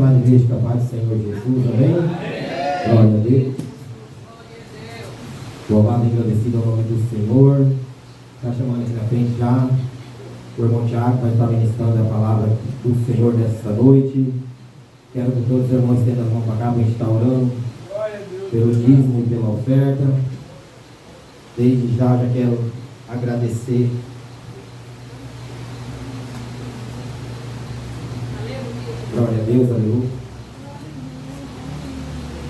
amada igreja, que a paz do Senhor Jesus, amém? Glória a Deus. Louvado e agradecido ao nome do Senhor. Está chamando aqui na frente já o irmão Tiago, vai estar ministrando a palavra do Senhor nesta noite. Quero que todos os irmãos estendam as mãos para cá, para a gente estar orando pelo dízimo e pela oferta. Desde já quero agradecer. Glória a Deus, aleluia.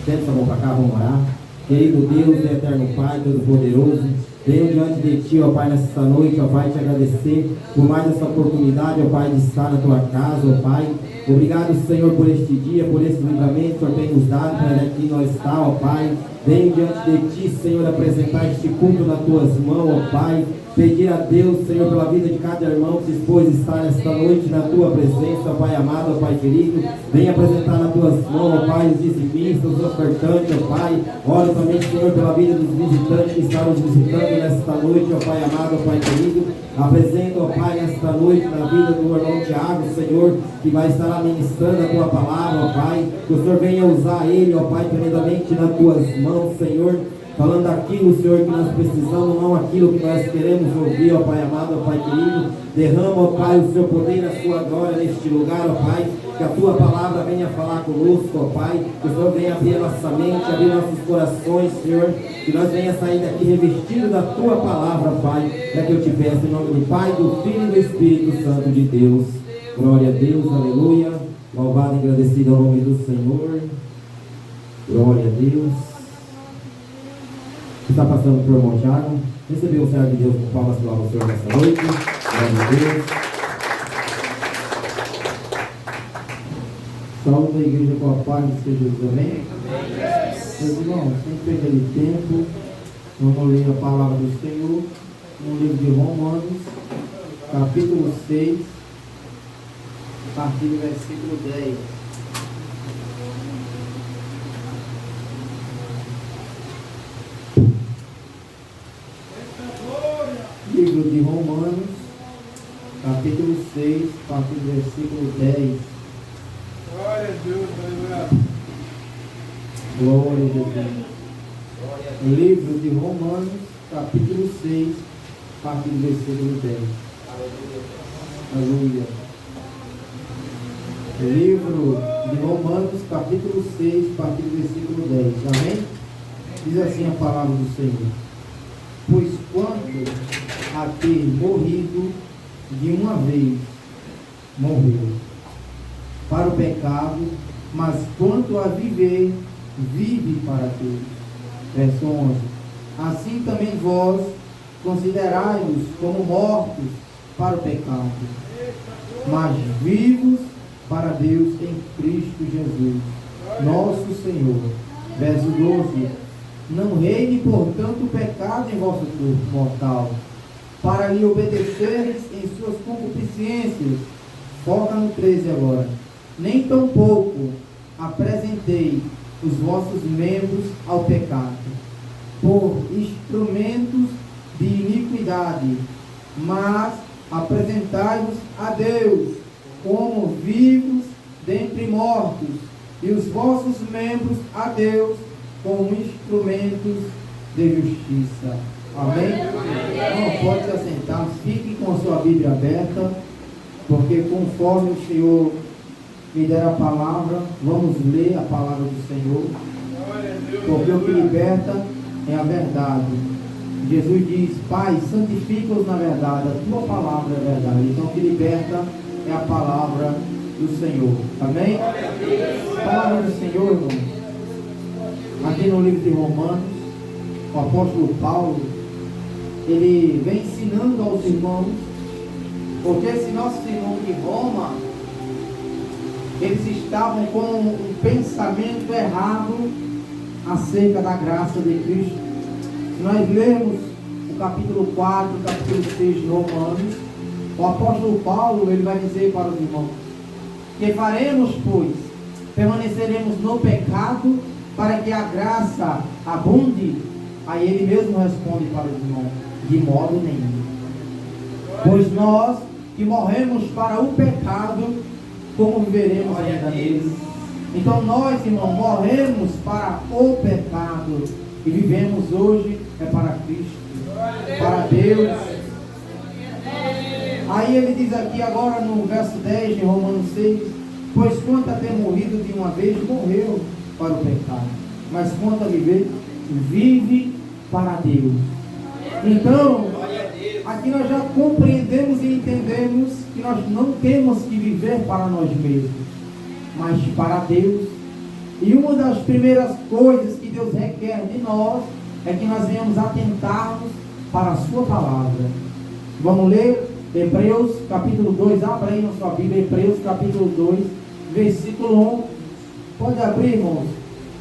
Estenda essa mão para cá, vamos orar. Querido Deus, eterno Pai, Todo-Poderoso, venho diante de Ti, ó Pai, nessa noite, ó Pai, te agradecer por mais essa oportunidade, ó Pai, de estar na Tua casa, ó Pai. Obrigado, Senhor, por este dia, por esse livramento que o Senhor tem nos dado, para aqui nós estar, ó Pai. Venho diante de Ti, Senhor, apresentar este culto nas Tuas mãos, ó Pai. Pedir a Deus, Senhor, pela vida de cada irmão que se dispôs a estar esta noite na Tua presença, ó Pai amado, ó Pai querido. Venha apresentar nas Tuas mãos, ó Pai, os dizimistas, os ofertantes, ó Pai. Oro também, Senhor, pela vida dos visitantes que estão nos visitando nesta noite, ó Pai amado, ó Pai querido. Apresento, ó Pai, nesta noite na vida do irmão Tiago, Senhor, que vai estar ministrando a Tua palavra, ó Pai. Que o Senhor venha usar ele, ó Pai, tremendamente nas Tuas mãos, Senhor. Falando aquilo, Senhor, que nós precisamos, não aquilo que nós queremos ouvir, ó Pai amado, ó Pai querido. Derrama, ó Pai, o Seu poder e a Sua glória neste lugar, ó Pai. Que a Tua palavra venha falar conosco, ó Pai. Que o Senhor venha abrir a nossa mente, abrir nossos corações, Senhor. Que nós venha sair daqui revestido da Tua palavra, Pai. É que eu te peço em nome do Pai, do Filho e do Espírito Santo de Deus. Glória a Deus, aleluia. Louvado e agradecido ao nome do Senhor. Glória a Deus. Está passando por irmão Tiago. Recebeu o servo de Deus com palmas para o Senhor nessa noite. Glória a Deus. Salve a igreja com a paz de Jesus, amém? Meus irmãos, sem perder tempo, vamos ler a palavra do Senhor no livro de Romanos, capítulo 6, a partir do versículo 10. Livro de Romanos, capítulo 6, a partir do versículo 10. Glória a Deus, aleluia. Glória a Deus. Livro de Romanos, capítulo 6, a partir do versículo 10. Aleluia. Livro de Romanos, capítulo 6, a partir do versículo 10. Amém? Diz assim a palavra do Senhor. Pois quanto a ter morrido de uma vez, morreu para o pecado, mas quanto a viver, vive para Deus. Verso 11. Assim também vós considerai-vos como mortos para o pecado, mas vivos para Deus em Cristo Jesus, nosso Senhor. Verso 12. Não reine, portanto, o pecado em vosso corpo mortal, para lhe obedecerdes em suas concupiscências. Foca no 13 agora. Nem tampouco apresentei os vossos membros ao pecado, por instrumentos de iniquidade, mas apresentai-vos a Deus como vivos dentre mortos, e os vossos membros a Deus como instrumentos de justiça. Amém? Não pode se assentar, fique com a sua Bíblia aberta, porque conforme o Senhor me der a palavra, vamos ler a palavra do Senhor, porque o que liberta é a verdade. Jesus diz: Pai, santifica-os na verdade, a tua palavra é a verdade. Então o que liberta é a palavra do Senhor. Amém? A palavra do Senhor, irmão. Aqui no livro de Romanos, o apóstolo Paulo, ele vem ensinando aos irmãos, porque esses nossos irmãos de Roma, eles estavam com um pensamento errado acerca da graça de Cristo. Se nós lermos o capítulo 4, o capítulo 6 de Romanos, o apóstolo Paulo, ele vai dizer para os irmãos: que faremos, pois? Permaneceremos no pecado para que a graça abunde? Aí ele mesmo responde para os irmãos: de modo nenhum. Pois nós que morremos para o pecado, como viveremos ainda nele? Então nós, irmão, morremos para o pecado e vivemos hoje para Cristo, para Deus. Aí ele diz aqui agora no verso 10 de Romanos 6: pois quanto a ter morrido de uma vez, morreu para o pecado, mas quanto a viver, vive para Deus. Então, aqui nós já compreendemos e entendemos que nós não temos que viver para nós mesmos, mas para Deus. E uma das primeiras coisas que Deus requer de nós é que nós venhamos atentarmos para a sua palavra. Vamos ler Hebreus capítulo 2, abra aí na sua Bíblia, Hebreus capítulo 2, versículo 11. Pode abrir, irmãos.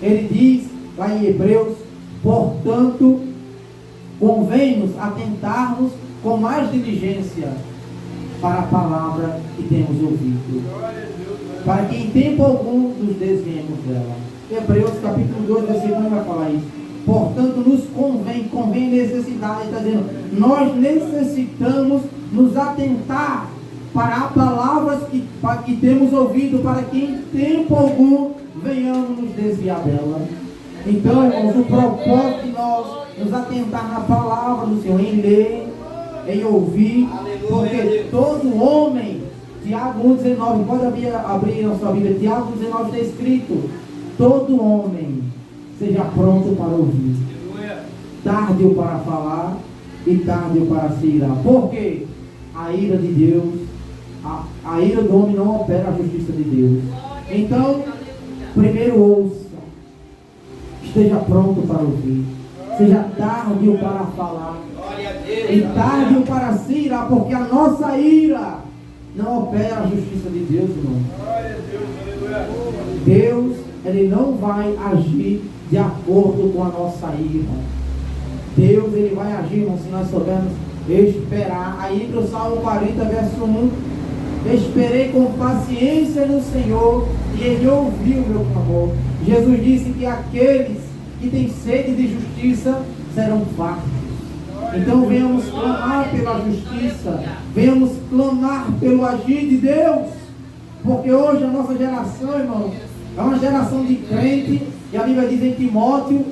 Ele diz lá em Hebreus: portanto, convém-nos atentarmos com mais diligência para a palavra que temos ouvido, para que em tempo algum nos desviemos dela. Hebreus capítulo 2, versículo 1 vai falar isso. Portanto, nos convém necessidade, está dizendo, nós necessitamos nos atentar para a palavra que temos ouvido, para que em tempo algum venhamos nos desviar dela. Então, irmãos, o propósito de nós nos atentar na palavra do Senhor, em ler, em ouvir, porque todo homem, Tiago 1,19, pode abrir na sua Bíblia, Tiago 1,19 está escrito: todo homem seja pronto para ouvir, tardio para falar e tardio para se irar. Porque a ira de Deus, a ira do homem não opera a justiça de Deus. Então, primeiro ouça, esteja pronto para ouvir, seja tardio para falar e tardio para se irar, porque a nossa ira não opera a justiça de Deus, irmão. Deus, Ele não vai agir de acordo com a nossa ira. Deus, Ele vai agir, irmão, se nós soubermos esperar. Aí para o Salmo 40, verso 1: esperei com paciência no Senhor e Ele ouviu o meu clamor. Jesus disse que aqueles que têm sede de justiça serão fartos. Então venhamos clamar pela justiça, venhamos clamar pelo agir de Deus, porque hoje a nossa geração, irmão, é uma geração de crente, e a Bíblia diz em Timóteo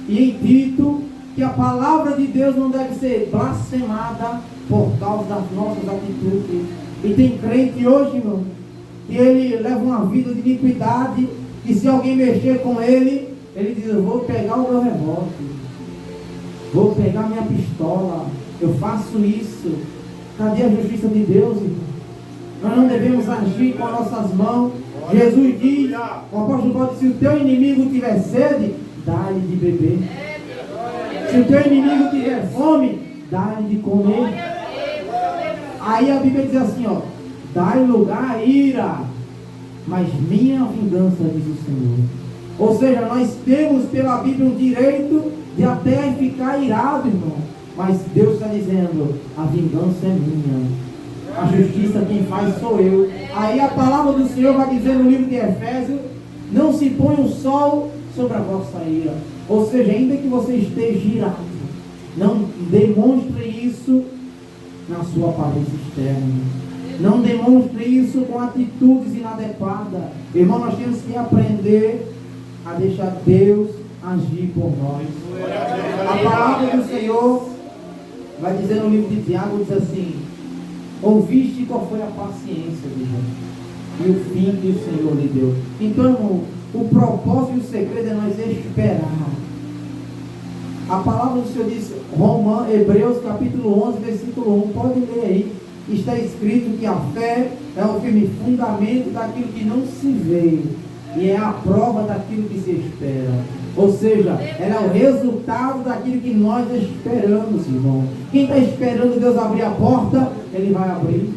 e em Tito que a palavra de Deus não deve ser blasfemada por causa das nossas atitudes. E tem crente hoje, irmão, que ele leva uma vida de iniquidade, e se alguém mexer com ele, ele diz: eu vou pegar o meu revólver, vou pegar minha pistola, eu faço isso. Cadê a justiça de Deus, irmão? Nós não devemos agir com as nossas mãos. Jesus diz, o apóstolo Paulo diz: se o teu inimigo tiver sede, dá-lhe de beber. Se o teu inimigo tiver fome, dá-lhe de comer. Aí a Bíblia diz assim, ó: dá-lhe lugar à ira, mas minha vingança, diz o Senhor. Ou seja, nós temos pela Bíblia o direito de até ficar irado, irmão, mas Deus está dizendo: a vingança é minha, a justiça quem faz sou eu. Aí a palavra do Senhor vai dizer no livro de Efésios: não se põe o sol sobre a vossa ira. Ou seja, ainda que você esteja irado, não demonstre isso na sua aparência externa, não demonstre isso com atitudes inadequadas. Irmão, nós temos que aprender a deixar Deus agir por nós. A palavra do Senhor vai dizer no livro de Tiago, diz assim: ouviste qual foi a paciência de Deus e o fim que o Senhor lhe deu. Então, irmão, o propósito e o segredo é nós esperar. A palavra do Senhor diz, Hebreus capítulo 11, versículo 1, pode ler aí. Está escrito que a fé é o firme fundamento daquilo que não se vê, e é a prova daquilo que se espera. Ou seja, ela é o resultado daquilo que nós esperamos, irmão. Quem está esperando Deus abrir a porta, Ele vai abrir.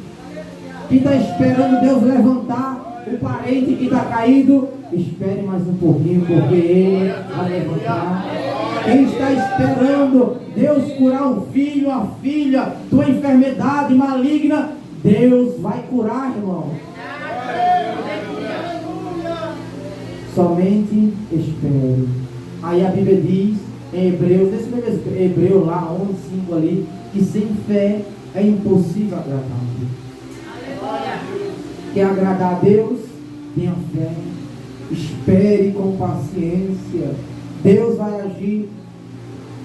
Quem está esperando Deus levantar o parente que está caído, espere mais um pouquinho, porque Ele vai levantar. Quem está esperando Deus curar um filho, a filha, tua enfermidade maligna, Deus vai curar, irmão. Somente espere. Aí a Bíblia diz em Hebreus, nesse mesmo Hebreu lá, 11:5 ali, que sem fé é impossível agradar a Deus. Quer agradar a Deus? Tenha fé. Espere com paciência. Deus vai agir.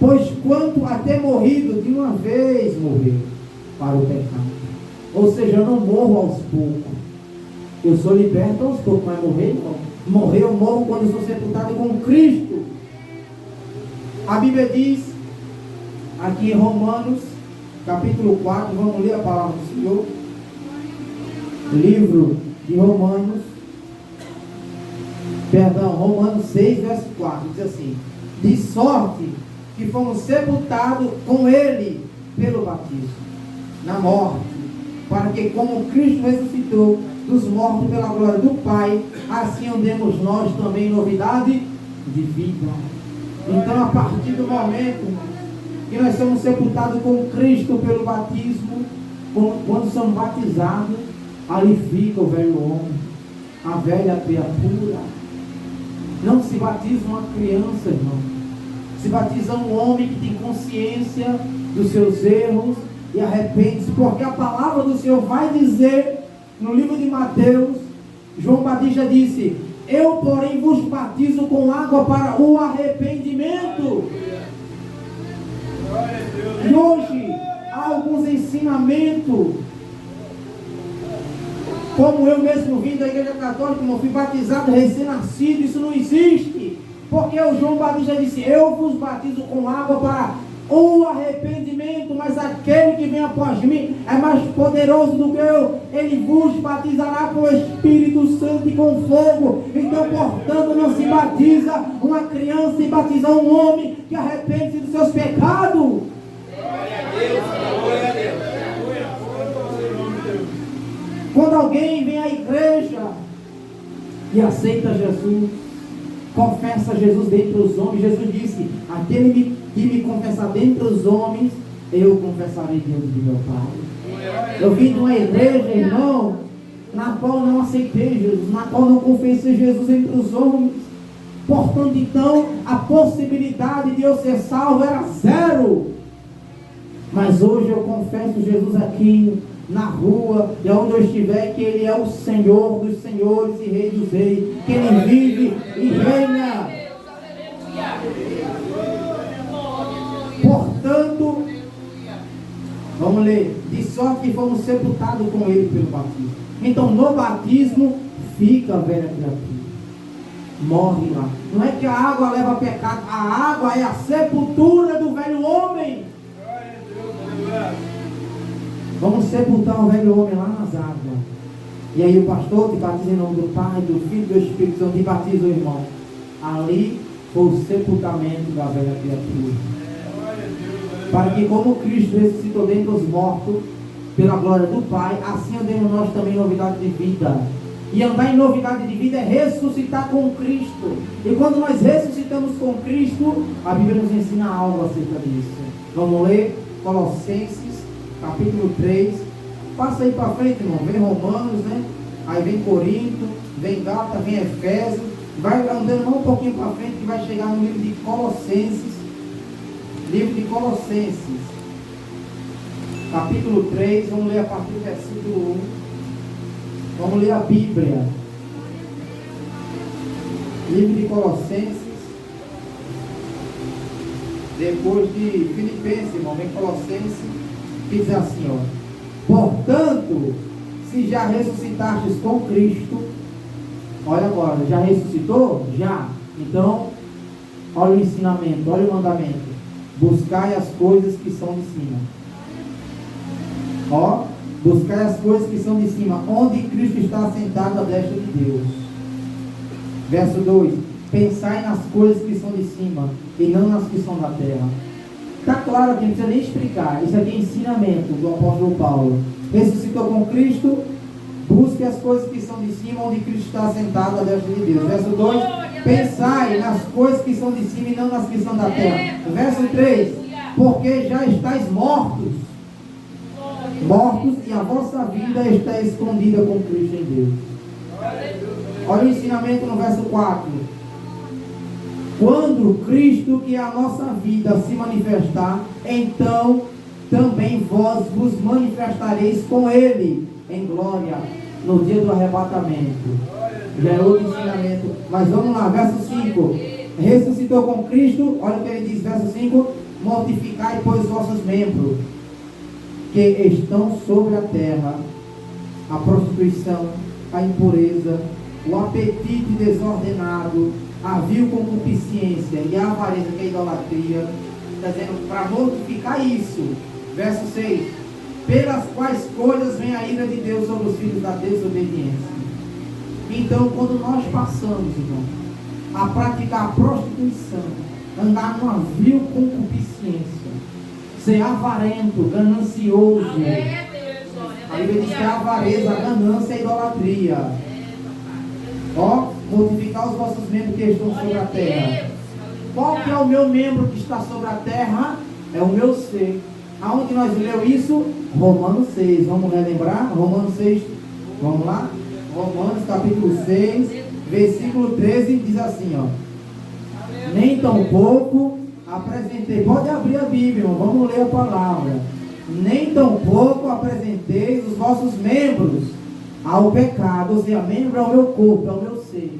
Pois quanto a ter morrido, de uma vez morreu para o pecado. Ou seja, eu não morro aos poucos. Eu sou liberto aos poucos, mas morrer não. Morrer eu morro quando eu sou sepultado com Cristo. A Bíblia diz, aqui em Romanos, capítulo 4, vamos ler a palavra do Senhor. Livro de Romanos, Romanos 6, verso 4, diz assim: de sorte que fomos sepultados com Ele pelo batismo, na morte, para que como Cristo ressuscitou dos mortos pela glória do Pai, assim andemos nós também em novidade de vida. Então, a partir do momento que nós somos sepultados com Cristo pelo batismo, quando somos batizados, ali fica o velho homem, a velha criatura. Não se batiza uma criança, irmão. Se batiza um homem que tem consciência dos seus erros e arrepende-se, porque a palavra do Senhor vai dizer no livro de Mateus, João Batista disse: eu porém vos batizo com água para o arrependimento. E hoje há alguns ensinamentos, como eu mesmo vim da igreja católica, como fui batizado recém-nascido, isso não existe. Porque o João Batista disse: eu vos batizo com água para o arrependimento, mas aquele que vem após mim é mais poderoso do que eu, ele vos batizará com o Espírito Santo e com fogo. Então, portanto, não se batiza uma criança e batiza um homem que arrepende-se dos seus pecados. Glória a Deus, glória a Deus. Quando alguém vem à igreja e aceita Jesus, confessa Jesus dentre os homens, Jesus disse: aquele que me confessar dentre os homens, eu confessarei diante de meu Pai. Eu vim de uma igreja, irmão, na qual não aceitei Jesus, na qual não confessei Jesus entre os homens. Portanto, então, a possibilidade de eu ser salvo era zero. Mas hoje eu confesso Jesus aqui na rua, e onde eu estiver, que Ele é o Senhor dos senhores e Rei dos reis, que Ele vive e reina. Portanto, vamos ler: de sorte que fomos sepultados com Ele pelo batismo. Então, no batismo fica a velha criatura, morre lá. Não é que a água leva pecado, a água é a sepultura do velho homem. Vamos sepultar o velho homem lá nas águas. E aí o pastor te batiza em nome do Pai, do Filho e do Espírito Santo, te batiza o irmão. Ali foi o sepultamento da velha criatura. Para que como Cristo ressuscitou dentre os mortos, pela glória do Pai, assim andemos nós também em novidade de vida. E andar em novidade de vida é ressuscitar com Cristo. E quando nós ressuscitamos com Cristo, a Bíblia nos ensina algo acerca disso. Vamos ler Colossenses capítulo 3, passa aí para frente, irmão, vem Romanos, né? Aí vem Corinto, vem Gálatas, vem Efésios, vai andando um pouquinho para frente que vai chegar no livro de Colossenses, capítulo 3, vamos ler a partir do versículo 1, vamos ler a Bíblia, livro de Colossenses, depois de Filipenses, irmão, vem Colossenses, que diz assim, ó: portanto, se já ressuscitastes com Cristo, olha agora, já ressuscitou? Já. Então, olha o ensinamento, olha o mandamento: buscai as coisas que são de cima. Ó, buscai as coisas que são de cima, onde Cristo está sentado à destra de Deus. Verso 2: pensai nas coisas que são de cima e não nas que são da terra. Está claro aqui, não precisa nem explicar. Isso aqui é ensinamento do apóstolo Paulo. Ressuscitou com Cristo, busque as coisas que são de cima, onde Cristo está sentado à destra de Deus. Verso 2: pensai nas coisas que são de cima e não nas que são da terra. Verso 3: porque já estáis mortos, e a vossa vida está escondida com Cristo em Deus. Olha o ensinamento no verso 4: quando Cristo, que é a nossa vida, se manifestar, então também vós vos manifestareis com Ele em glória no dia do arrebatamento. Já é outro ensinamento. Mas vamos lá, verso 5. Ressuscitou com Cristo, olha o que ele diz, verso 5. Mortificai, pois, os vossos membros, que estão sobre a terra, a prostituição, a impureza, o apetite desordenado, a vil concupiscência e a avareza, que é a idolatria. Está dizendo para mortificar isso. Verso 6. Pelas quais coisas vem a ira de Deus sobre os filhos da desobediência. Então, quando nós passamos, irmão, a praticar a prostituição, andar numa vil concupiscência, ser avarento, ganancioso, a Bíblia diz que a avareza, a ganância é a idolatria. Ó, mortificar os vossos membros que estão sobre a terra. Qual que é o meu membro que está sobre a terra? É o meu ser. Aonde nós lemos isso? Romanos 6. Vamos relembrar? Romanos 6. Vamos lá? Romanos capítulo 6, versículo 13, diz assim, ó. Nem tão pouco apresentei. Pode abrir a Bíblia, irmão. Vamos ler a palavra. Nem tão pouco apresenteis os vossos membros ao pecado. Ou seja, membro é o meu corpo, é o meu ser.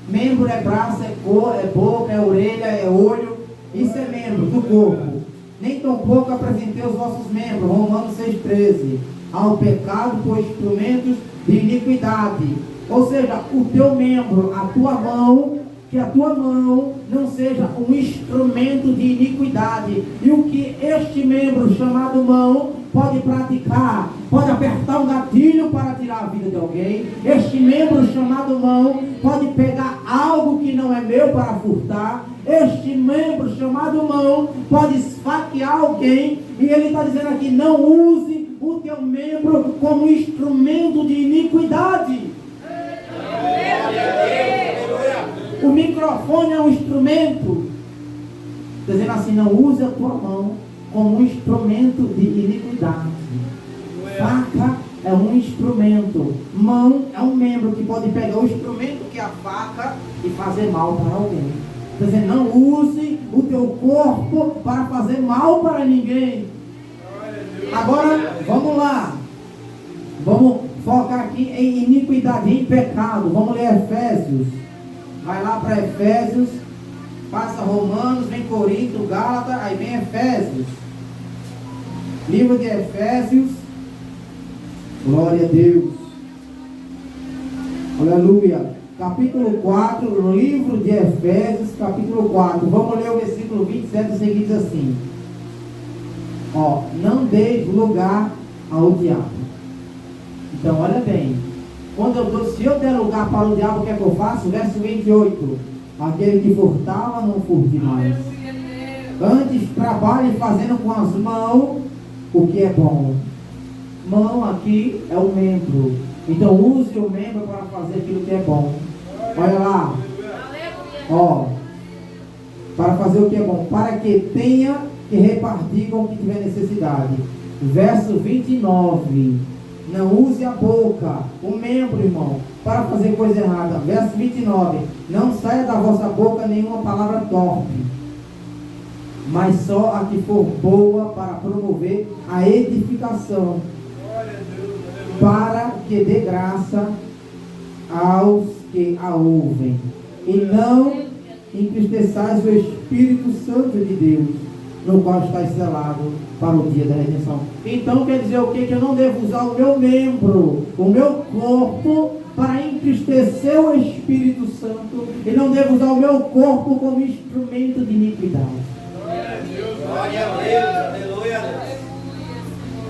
Membro é braço, é cor, é boca, é orelha, é olho. Isso é membro do corpo. Nem tão pouco apresentei os vossos membros, Romanos 6,13, ao pecado por instrumentos de iniquidade. Ou seja, o teu membro, a tua mão, que a tua mão não seja um instrumento de iniquidade. E o que este membro chamado mão pode praticar? Pode apertar um gatilho para tirar a vida de alguém. Este membro chamado mão pode pegar algo que não é meu para furtar. Este membro chamado mão pode esfaquear alguém. E ele está dizendo aqui, não use o teu membro como instrumento de iniquidade. O microfone é um instrumento. Está dizendo assim, não use a tua mão como um instrumento de iniquidade. Faca é um instrumento. Mão é um membro que pode pegar o instrumento que é a faca e fazer mal para alguém. Está dizendo, não use o teu corpo para fazer mal para ninguém. Agora, vamos lá. Vamos focar aqui em iniquidade, em pecado. Vamos ler Efésios. Vai lá para Efésios. Passa Romanos, vem Corinto, Gálatas, aí vem Efésios. Livro de Efésios. Glória a Deus. Aleluia. Capítulo 4, livro de Efésios, capítulo 4. Vamos ler o versículo 27, o seguinte diz assim. Ó, não deis lugar ao diabo. Então, olha bem. Se eu der lugar para o diabo, o que é que eu faço? Verso 28. Aquele que furtava, não furte mais. Antes, trabalhe fazendo com as mãos o que é bom. Mão aqui é o membro. Então, use o membro para fazer aquilo que é bom. Olha lá. Ó. Para fazer o que é bom. Para que tenha que repartir com o que tiver necessidade. Verso 29. Não use a boca, o membro, irmão, para fazer coisa errada. Verso 29. Não saia da vossa boca nenhuma palavra torpe, mas só a que for boa para promover a edificação, para que dê graça aos que a ouvem. E não entristeçais o Espírito Santo de Deus, no qual está selado para o dia da redenção. Então quer dizer o que? Que eu não devo usar o meu membro, o meu corpo, para entristecer o Espírito Santo, e não devo usar o meu corpo como instrumento de iniquidade. Glória a Deus, aleluia a Deus.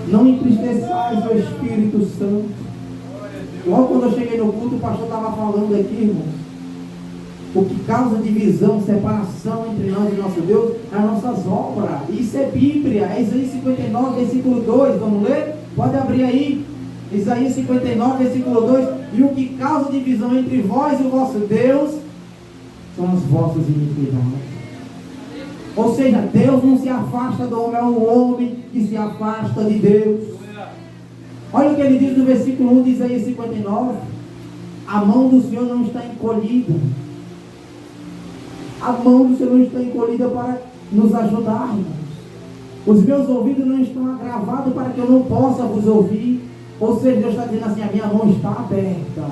Não entristeçais o Espírito Santo. Logo quando eu cheguei no culto, o pastor estava falando aqui, irmãos. O que causa divisão, separação entre nós e nosso Deus, é as nossas obras. Isso é Bíblia, é Isaías 59, versículo 2. Vamos ler? Pode abrir aí. Isaías 59, versículo 2. E o que causa divisão entre vós e o vosso Deus são as vossas iniquidades. Ou seja, Deus não se afasta do homem, é o homem que se afasta de Deus. Olha o que ele diz no versículo 1 de Isaías 59. A mão do Senhor não está encolhida. A mão do Senhor está encolhida para nos ajudar, irmãos. Os meus ouvidos não estão agravados para que eu não possa vos ouvir. Ou seja, Deus está dizendo assim, a minha mão está aberta.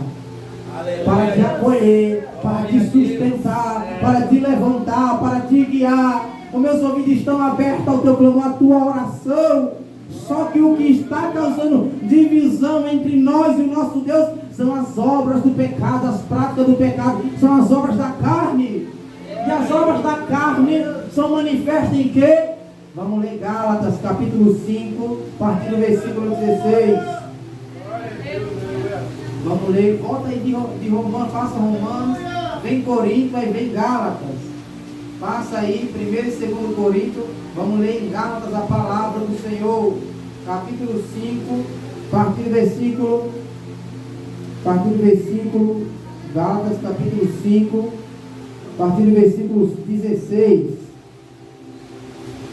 para te acolher, para te sustentar, para te levantar, para te guiar. Os meus ouvidos estão abertos ao teu clamor, à tua oração. Só que o que está causando divisão entre nós e o nosso Deus são as obras do pecado, as práticas do pecado, são as obras da carne. E as obras da carne são manifestas em quê? Vamos ler Gálatas capítulo 5, a partir do versículo 16. Vamos ler, volta aí de Romanos, passa Romanos, vem Corinto, aí vem Gálatas. Passa aí, 1º e 2º Corinto, vamos ler em Gálatas a palavra do Senhor, capítulo 5, a partir do versículo, Gálatas capítulo 5, a partir do versículo 16,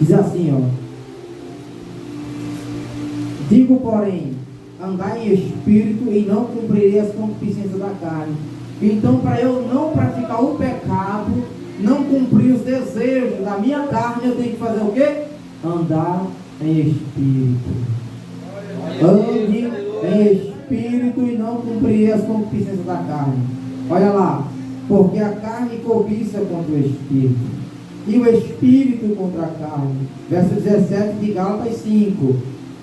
diz assim, ó: digo, porém, andai em espírito e não cumprirei as concupiscências da carne. Então, para eu não praticar o pecado, não cumprir os desejos da minha carne, eu tenho que fazer o quê? Andar em espírito. Ande em espírito e não cumprir as concupiscências da carne. Olha lá, porque a carne cobiça contra o espírito, e o espírito contra a carne. Verso 17 de Gálatas 5.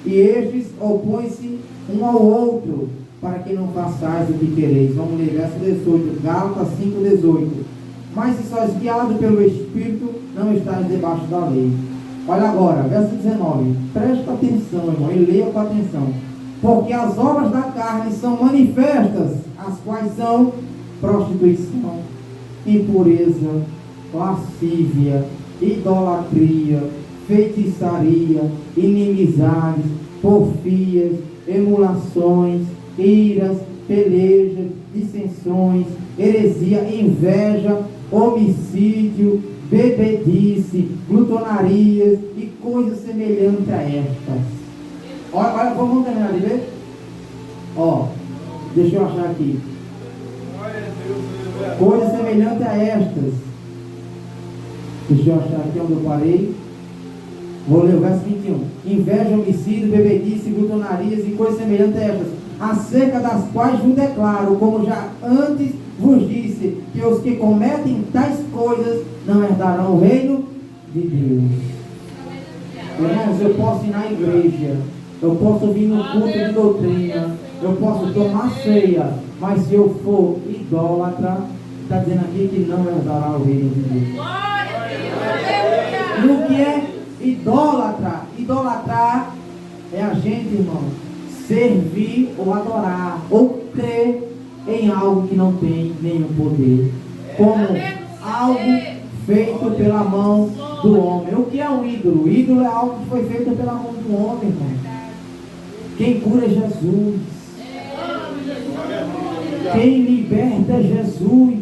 E estes opõem-se um ao outro, para que não façais o que quereis. Vamos ler verso 18, Gálatas 5, 18. Mas se sois guiados pelo Espírito, não estáis debaixo da lei. Olha agora, verso 19. Presta atenção, irmão, e leia com atenção. Porque as obras da carne são manifestas, as quais são prostituição, impureza, lascívia, idolatria, feitiçaria, inimizades, porfias, emulações, iras, pelejas, dissensões, heresia, inveja, homicídio, bebedice, glutonarias e coisas semelhantes a estas. Olha, vamos terminar de ver? Ó, deixa eu achar aqui. Coisas semelhantes a estas. Deixa eu achar aqui onde eu parei. Vou ler o verso 21. Inveja, homicídio, bebedice, glutonarias e coisas semelhantes a estas, acerca das quais vos declaro, como já antes vos disse, que os que cometem tais coisas não herdarão o reino de Deus. Irmãos, eu posso ir na igreja, eu posso vir no culto de doutrina, eu posso tomar ceia, mas se eu for idólatra, está dizendo aqui que não herdará o reino de Deus. No que é idólatra? Idolatrar é a gente, irmão, servir ou adorar, ou crer em algo que não tem nenhum poder, como algo feito pela mão do homem. O que é um ídolo? O ídolo é algo que foi feito pela mão do homem, irmão. Quem cura é Jesus. Quem liberta é Jesus.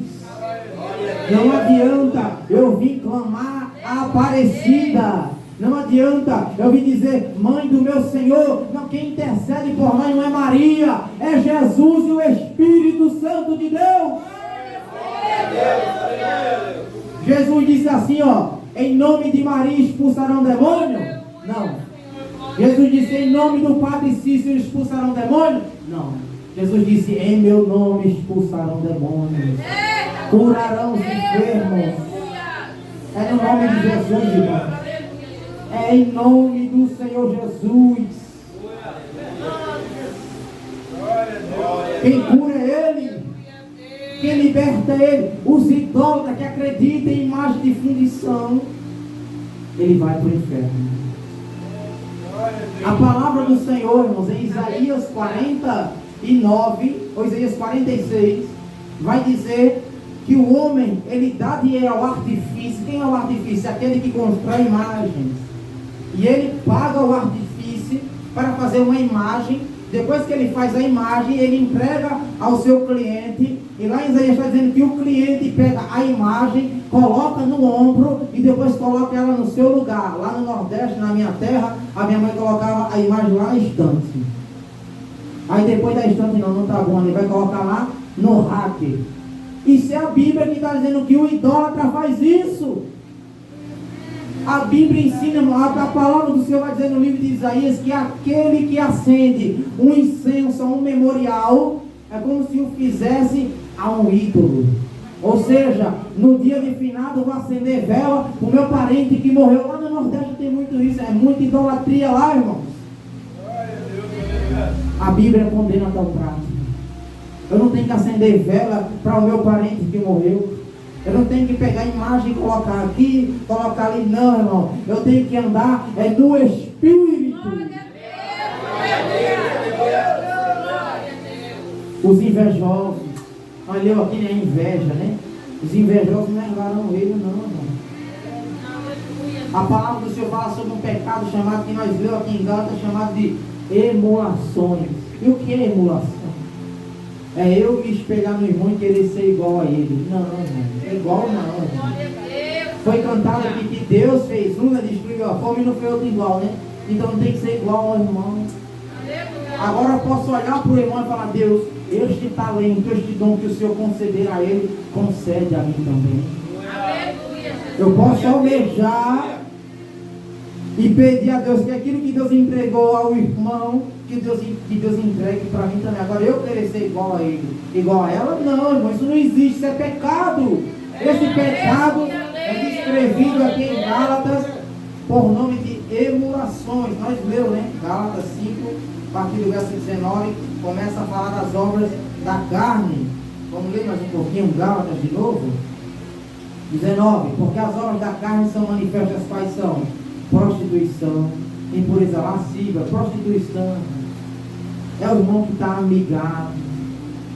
Não adianta eu vir clamar a Aparecida. Não adianta eu vir dizer, mãe do meu Senhor. Não, quem intercede por nós não é Maria, é Jesus e o Espírito Santo de Deus. Jesus disse assim, ó: em nome de Maria expulsarão demônio? Não. Jesus disse, em nome do Padre Cícero expulsarão demônio? Não. Jesus disse, em meu nome expulsarão demônios, curarão os enfermos. É no nome de Jesus, irmão. É em nome do Senhor Jesus. Quem cura é Ele. Quem liberta é Ele. Os idólatras que acreditam em imagem de fundição, ele vai para o inferno. A palavra do Senhor, irmãos, em Isaías 49, ou Isaías 46, vai dizer que o homem, ele dá dinheiro ao artifício. Quem é o artifício? Aquele que constrói imagens. E ele paga o artifício para fazer uma imagem. Depois que ele faz a imagem, ele entrega ao seu cliente. E lá em Isaías está dizendo que o cliente pega a imagem, coloca no ombro e depois coloca ela no seu lugar. Lá no Nordeste, na minha terra, a minha mãe colocava a imagem lá na estante. Aí depois da estante, não está bom, ele vai colocar lá no rack. Isso é a Bíblia que está dizendo que o idólatra faz isso. A Bíblia ensina, a palavra do Senhor vai dizer no livro de Isaías que aquele que acende um incenso, um memorial, é como se o fizesse a um ídolo. Ou seja, no dia de finado eu vou acender vela para o meu parente que morreu. Lá no Nordeste tem muito isso, é muita idolatria lá, irmãos. A Bíblia condena tal prática. Eu não tenho que acender vela para o meu parente que morreu. Eu não tenho que pegar a imagem e colocar aqui, colocar ali, não, irmão. Eu tenho que andar no Espírito. Os invejosos, olha eu aqui, é inveja, né? Os invejosos não levaram ele, não, irmão. A palavra do Senhor fala sobre um pecado chamado, que nós lemos aqui em Gálatas, chamado de emulações. E o que é emulação? É eu me espelhar no irmão e querer ser igual a ele. Não, irmão. É igual não, irmão. Foi cantado aqui que Deus fez uma, destruiu a fome e não foi outro igual, né? Então não tem que ser igual ao irmão. Agora eu posso olhar para o irmão e falar: Deus, este talento, este dom que o Senhor conceder a ele, concede a mim também. Eu posso almejar e pedir a Deus que aquilo que Deus entregou ao irmão, que Deus entregue para mim também. Agora eu querer ser igual a ele, igual a ela, não, irmão, isso não existe, isso é pecado. Esse pecado é descrevido aqui em Gálatas por nome de emulações. Nós lemos, né? Gálatas 5, a partir do verso 19, começa a falar das obras da carne. Vamos ler mais um pouquinho Gálatas de novo? 19, porque as obras da carne são manifestas, quais são? Prostituição, impureza lasciva, prostituição. É o irmão que está amigado,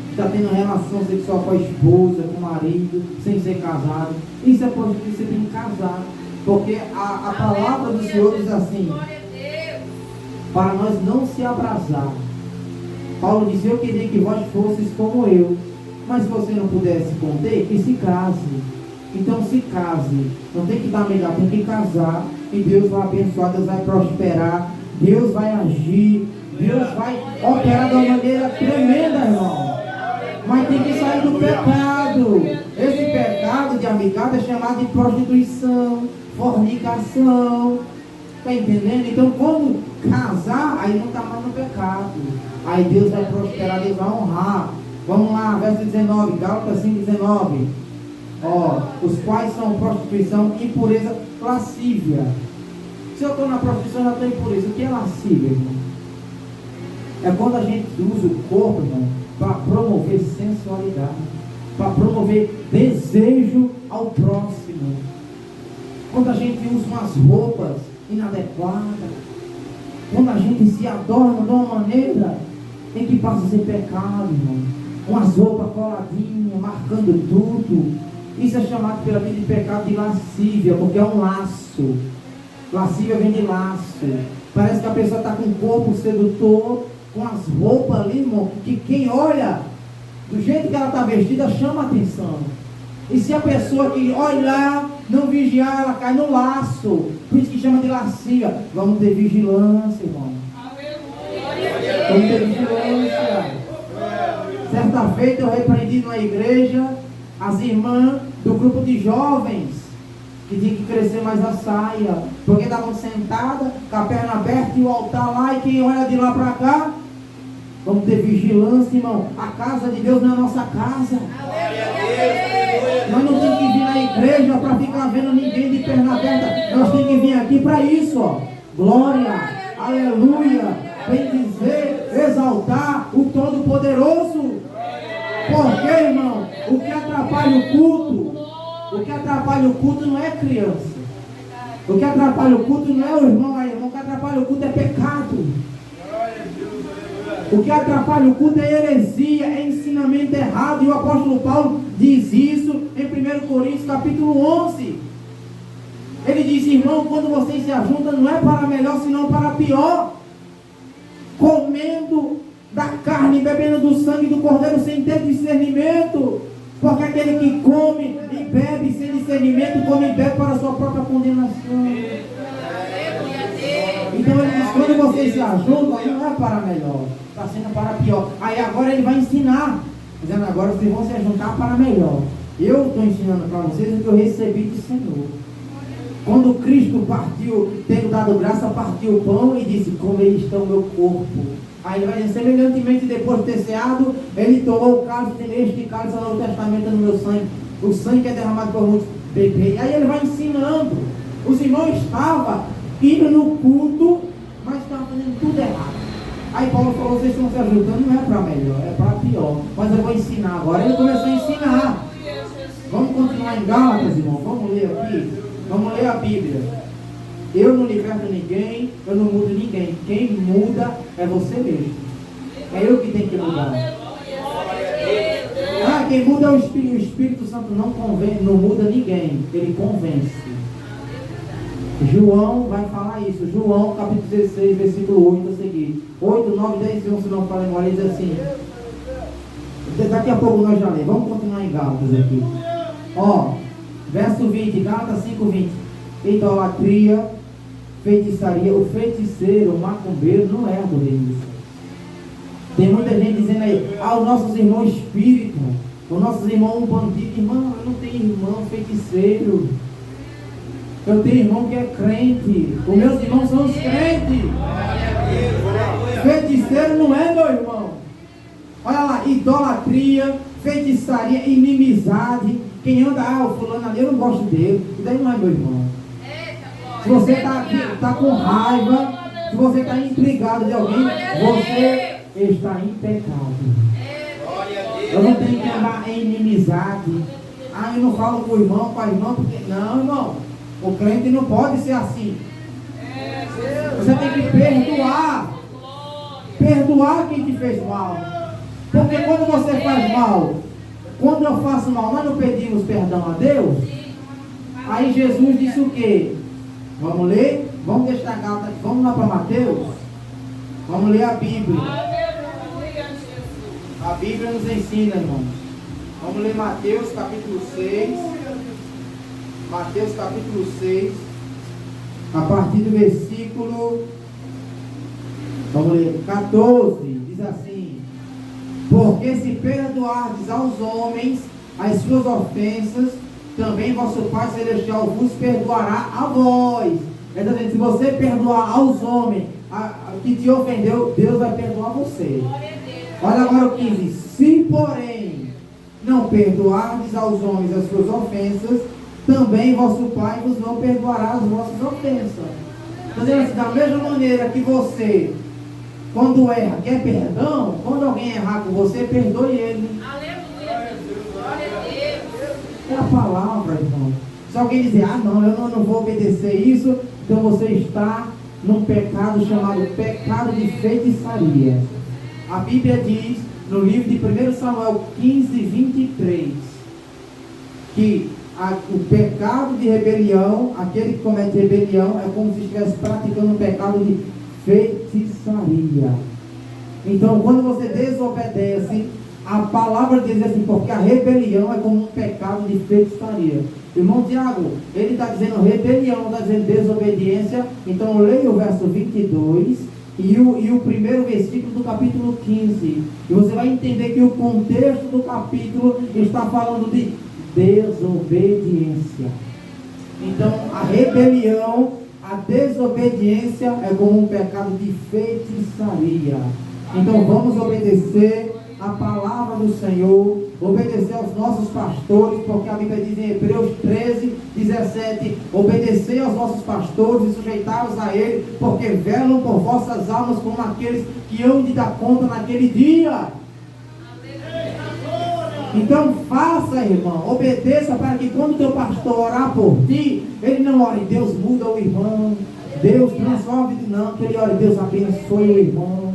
que está tendo relação sexual com a esposa, com o marido, sem ser casado. Isso é prostituição, você tem que casar. Porque a palavra do Senhor diz assim: para nós não se abrasar. Paulo disse: eu queria que vós fosseis como eu. Mas se você não puder se conter, que se case. Então se case. Não tem que dar melhor, tem que casar. E Deus vai abençoar, Deus vai prosperar, Deus vai agir, Deus vai operar de uma maneira tremenda, irmão. Mas tem que sair do pecado. Esse pecado de amigado é chamado de prostituição, fornicação. Está entendendo? Então quando casar, aí não está mais no pecado. Aí Deus vai prosperar, Deus vai honrar. Vamos lá, verso 19, Gálatas 5:19. Os quais são prostituição, impureza, lascívia. Se eu estou na prostituição, já estou impureza. O que é lascívia, irmão? É quando a gente usa o corpo, irmão, para promover sensualidade, para promover desejo ao próximo. Quando a gente usa umas roupas inadequadas, quando a gente se adorna de uma maneira em que passa a ser pecado, irmão. Umas roupas coladinhas, marcando tudo. Isso é chamado pela Bíblia de pecado de lascívia, porque é um laço. Lascívia vem de laço. Parece que a pessoa está com o corpo sedutor, com as roupas ali, irmão, que quem olha, do jeito que ela está vestida, chama a atenção. E se a pessoa que olhar, não vigiar, ela cai no laço. Por isso que chama de lascívia. Vamos ter vigilância, irmão. Vamos ter vigilância. Certa feita eu repreendi na igreja as irmãs do grupo de jovens que tinha que crescer mais a saia, porque estavam sentadas com a perna aberta e o altar lá, e quem olha de lá para cá. Vamos ter vigilância, irmão. A casa de Deus não é a nossa casa. Nós não temos que vir na igreja para ficar vendo ninguém de perna aberta. Nós temos que vir aqui para isso, ó. Glória, aleluia, bendizer, exaltar o Todo-Poderoso. Porque, irmão, o que atrapalha o culto não é criança. O que atrapalha o culto não é o irmão, o que atrapalha o culto é pecado. O que atrapalha o culto é heresia, é ensinamento errado. E o apóstolo Paulo diz isso em 1 Coríntios capítulo 11. Ele diz: irmão, quando vocês se ajuntam, não é para melhor, senão para pior. Comendo da carne, bebendo do sangue do cordeiro sem ter discernimento. Porque aquele que come e bebe sem discernimento, come e bebe para a sua própria condenação. Então ele diz: quando vocês se ajuntam, não é para melhor, está sendo para pior. Aí agora ele vai ensinar, dizendo: agora vocês vão se juntar para melhor. Eu estou ensinando para vocês o que eu recebi do Senhor. Quando Cristo partiu, tendo dado graça, partiu o pão e disse: como está o meu corpo. Aí ele vai dizer, semelhantemente depois de ter ceado, ele tomou o cálice, este cálice no Novo Testamento no meu sangue, o sangue que é derramado por muitos beber. Aí ele vai ensinando. Os irmãos estavam indo no culto, mas estavam fazendo tudo errado. Aí Paulo falou, vocês estão se ajudando, não é para melhor, é para pior. Mas eu vou ensinar agora. Ele começou a ensinar. Vamos continuar em Gálatas, irmão. Vamos ler aqui. Vamos ler a Bíblia. Eu não liberto ninguém, eu não mudo ninguém. Quem muda é você mesmo. É eu que tenho que mudar. Quem muda é o Espírito Santo não muda ninguém, ele convence. João vai falar isso. João capítulo 16, versículo 8 a seguir. 8, 9, 10 e 11, não falem memória, diz assim. Daqui a pouco nós já lemos. Vamos continuar em Gálatas aqui. Verso 20, Gálatas 5, 20. Idolatria, feitiçaria. O feiticeiro, o macumbeiro, não é do reino dos céus. Tem muita gente dizendo aí, os nossos irmãos espíritas, os nossos irmãos bandidos. Irmão, eu não tenho irmão feiticeiro. Eu tenho irmão que é crente. Os meus irmãos são os crentes. Feiticeiro não é, meu irmão. Olha lá, idolatria, feitiçaria, inimizade. Quem anda, o fulano ali, eu não gosto dele. Isso daí não é, meu irmão. Se você está com raiva, se você está intrigado de alguém, você está em pecado. Eu não tenho que andar em inimizade. Eu não falo com o irmão, com a irmã, porque não, irmão. O crente não pode ser assim. Você tem que perdoar. Perdoar quem te fez mal. Porque quando você faz mal, quando eu faço mal, nós não pedimos perdão a Deus. Aí Jesus disse o quê? Vamos ler? Vamos deixar Gálatas, vamos lá para Mateus? Vamos ler a Bíblia. A Bíblia nos ensina, irmãos. Vamos ler Mateus capítulo 6. Mateus capítulo 6. A partir do versículo, vamos ler, 14. Diz assim: porque se perdoardes aos homens as suas ofensas, também vosso Pai Celestial vos perdoará a vós. Então, se você perdoar aos homens que te ofendeu, Deus vai perdoar você. Olha agora o 15. Se porém não perdoardes aos homens as suas ofensas, também vosso Pai vos não perdoará as vossas ofensas. Então, assim, da mesma maneira que você, quando erra, quer perdão, quando alguém errar com você, perdoe ele. É a palavra, irmão. Se alguém dizer, não, eu não vou obedecer isso, então você está num pecado chamado pecado de feitiçaria. A Bíblia diz, no livro de 1 Samuel 15, 23, que o pecado de rebelião, aquele que comete rebelião, é como se estivesse praticando um pecado de feitiçaria. Então, quando você desobedece, a palavra diz assim, porque a rebelião é como um pecado de feitiçaria. Irmão Tiago, ele está dizendo rebelião, está dizendo desobediência. Então, leia o verso 22 e o primeiro versículo do capítulo 15. E você vai entender que o contexto do capítulo está falando de desobediência. Então, a rebelião, a desobediência é como um pecado de feitiçaria. Então, vamos obedecer a palavra do Senhor, obedecer aos nossos pastores, porque a Bíblia diz em Hebreus 13, 17, obedecei aos vossos pastores e sujeitai-vos a ele, porque velam por vossas almas como aqueles que hão de dar conta naquele dia. Então faça, irmão, obedeça, para que quando o teu pastor orar por ti, ele não ore, Deus muda o irmão, Deus transforma, não, que ele ore, Deus abençoe o irmão,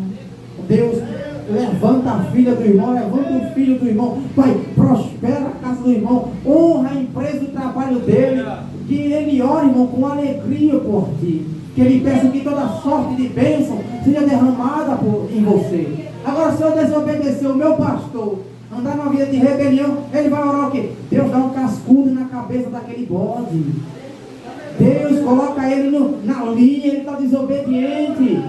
Deus levanta a filha do irmão, levanta o filho do irmão, Pai, prospera a casa do irmão, honra a empresa do trabalho dele, que ele ore, irmão, com alegria por ti, que ele peça que toda sorte de bênção seja derramada em você. Agora, se eu desobedecer o meu pastor, andar numa vida de rebelião, ele vai orar o quê? Deus dá um cascudo na cabeça daquele bode, Deus coloca ele na linha, ele está desobediente.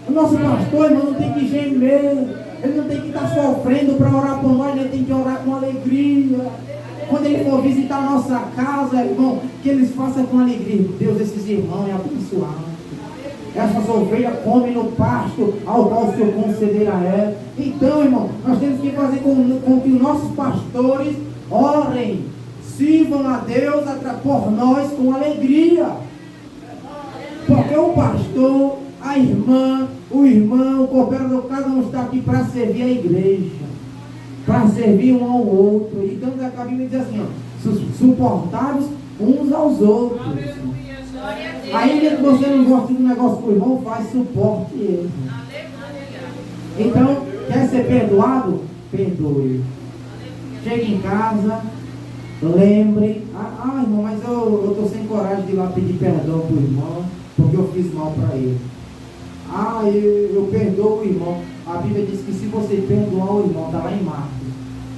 O nosso pastor, irmão, não tem que gemer, ele não tem que estar sofrendo para orar por nós, ele tem que orar com alegria. Quando ele for visitar a nossa casa, irmão, que eles façam com alegria. Deus, esses irmãos é abençoado. essas ovelhas comem no pasto ao qual o Senhor concederá a ela. Então, irmão, nós temos que fazer com que os nossos pastores orem, sirvam a Deus por nós com alegria. Porque o pastor, a irmã, o irmão, o cooperador, cada um está aqui para servir a igreja, para servir um ao outro. Então a Bíblia diz assim, ó, suportados uns aos outros. Ainda que você não goste do negócio do irmão, faz suporte ele. Então, quer ser perdoado? Perdoe. Chegue em casa, lembre, irmão, mas eu estou sem coragem de ir lá pedir perdão para o irmão, porque eu fiz mal para ele. Eu perdoo o irmão. A Bíblia diz que se você perdoar o irmão, está lá em Marcos,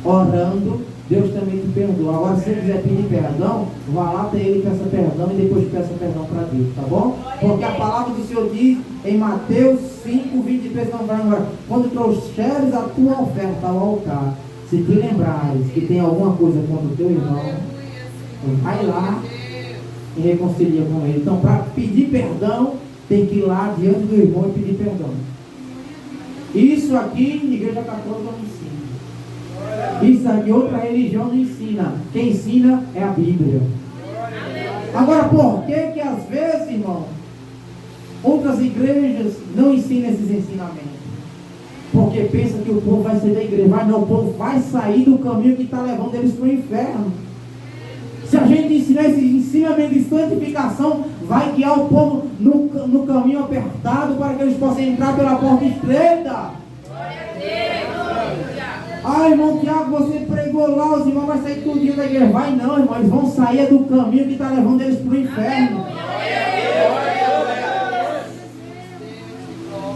orando, Deus também te perdoa. Agora, se você quiser pedir perdão, vá lá até ele e peça perdão, e depois peça perdão para Deus, tá bom? Porque a palavra do Senhor diz em Mateus 5, 23, não vai agora, quando trouxeres a tua oferta ao altar, se te lembrares que tem alguma coisa contra o teu irmão, vai lá e reconcilia com ele. Então, para pedir perdão, tem que ir lá diante do irmão e pedir perdão. Isso aqui, a igreja católica não ensina. Isso aqui, outra religião não ensina. Quem ensina é a Bíblia. Agora, por que às vezes, irmão, outras igrejas não ensinam esses ensinamentos? Porque pensa que o povo vai sair da igreja. Mas não, o povo vai sair do caminho que está levando eles para o inferno. Se a gente ensinar esse ensinamento de santificação, vai guiar o povo no caminho apertado para que eles possam entrar pela porta estreita. Irmão Tiago, você pregou lá, os irmãos vão sair tudinho da igreja. Vai não, irmão, eles vão sair do caminho que está levando eles para o inferno.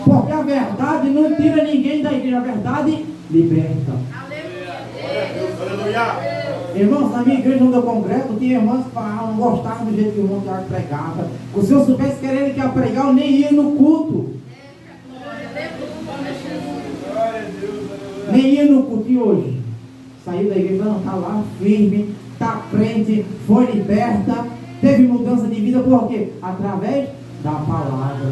Porque a verdade não tira ninguém da igreja, a verdade liberta. Irmãos, na minha igreja onde eu congresso, tinha irmãos que não gostavam do jeito que o irmão Tiago pregava. Se eu soubesse que era ele que ia pregar, eu nem ia no culto. Nem ia no culto. E hoje? Saiu da igreja, não, está lá firme, está crente, foi liberta, teve mudança de vida, por quê? Através da palavra.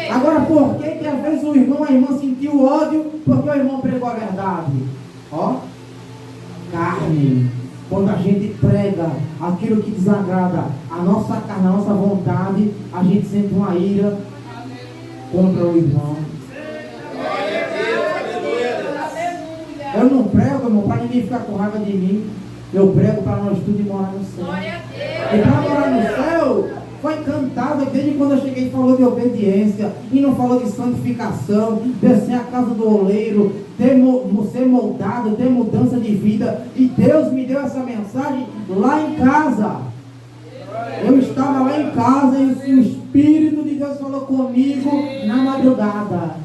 Agora, por que às vezes o irmão, a irmã sentiu ódio porque o irmão pregou a verdade? Carne. Quando a gente prega aquilo que desagrada a nossa carne, a nossa vontade, a gente sente uma ira contra o irmão. Eu não prego, irmão, para ninguém ficar com raiva de mim. Eu prego para nós tudo e morar no céu. E para morar no céu, foi cantado desde quando eu cheguei, falou de obediência, e não falou de santificação, descer a casa do oleiro, ser moldado, ter mudança de vida. E Deus me deu essa mensagem lá em casa. Eu estava lá em casa e o Espírito de Deus falou comigo na madrugada.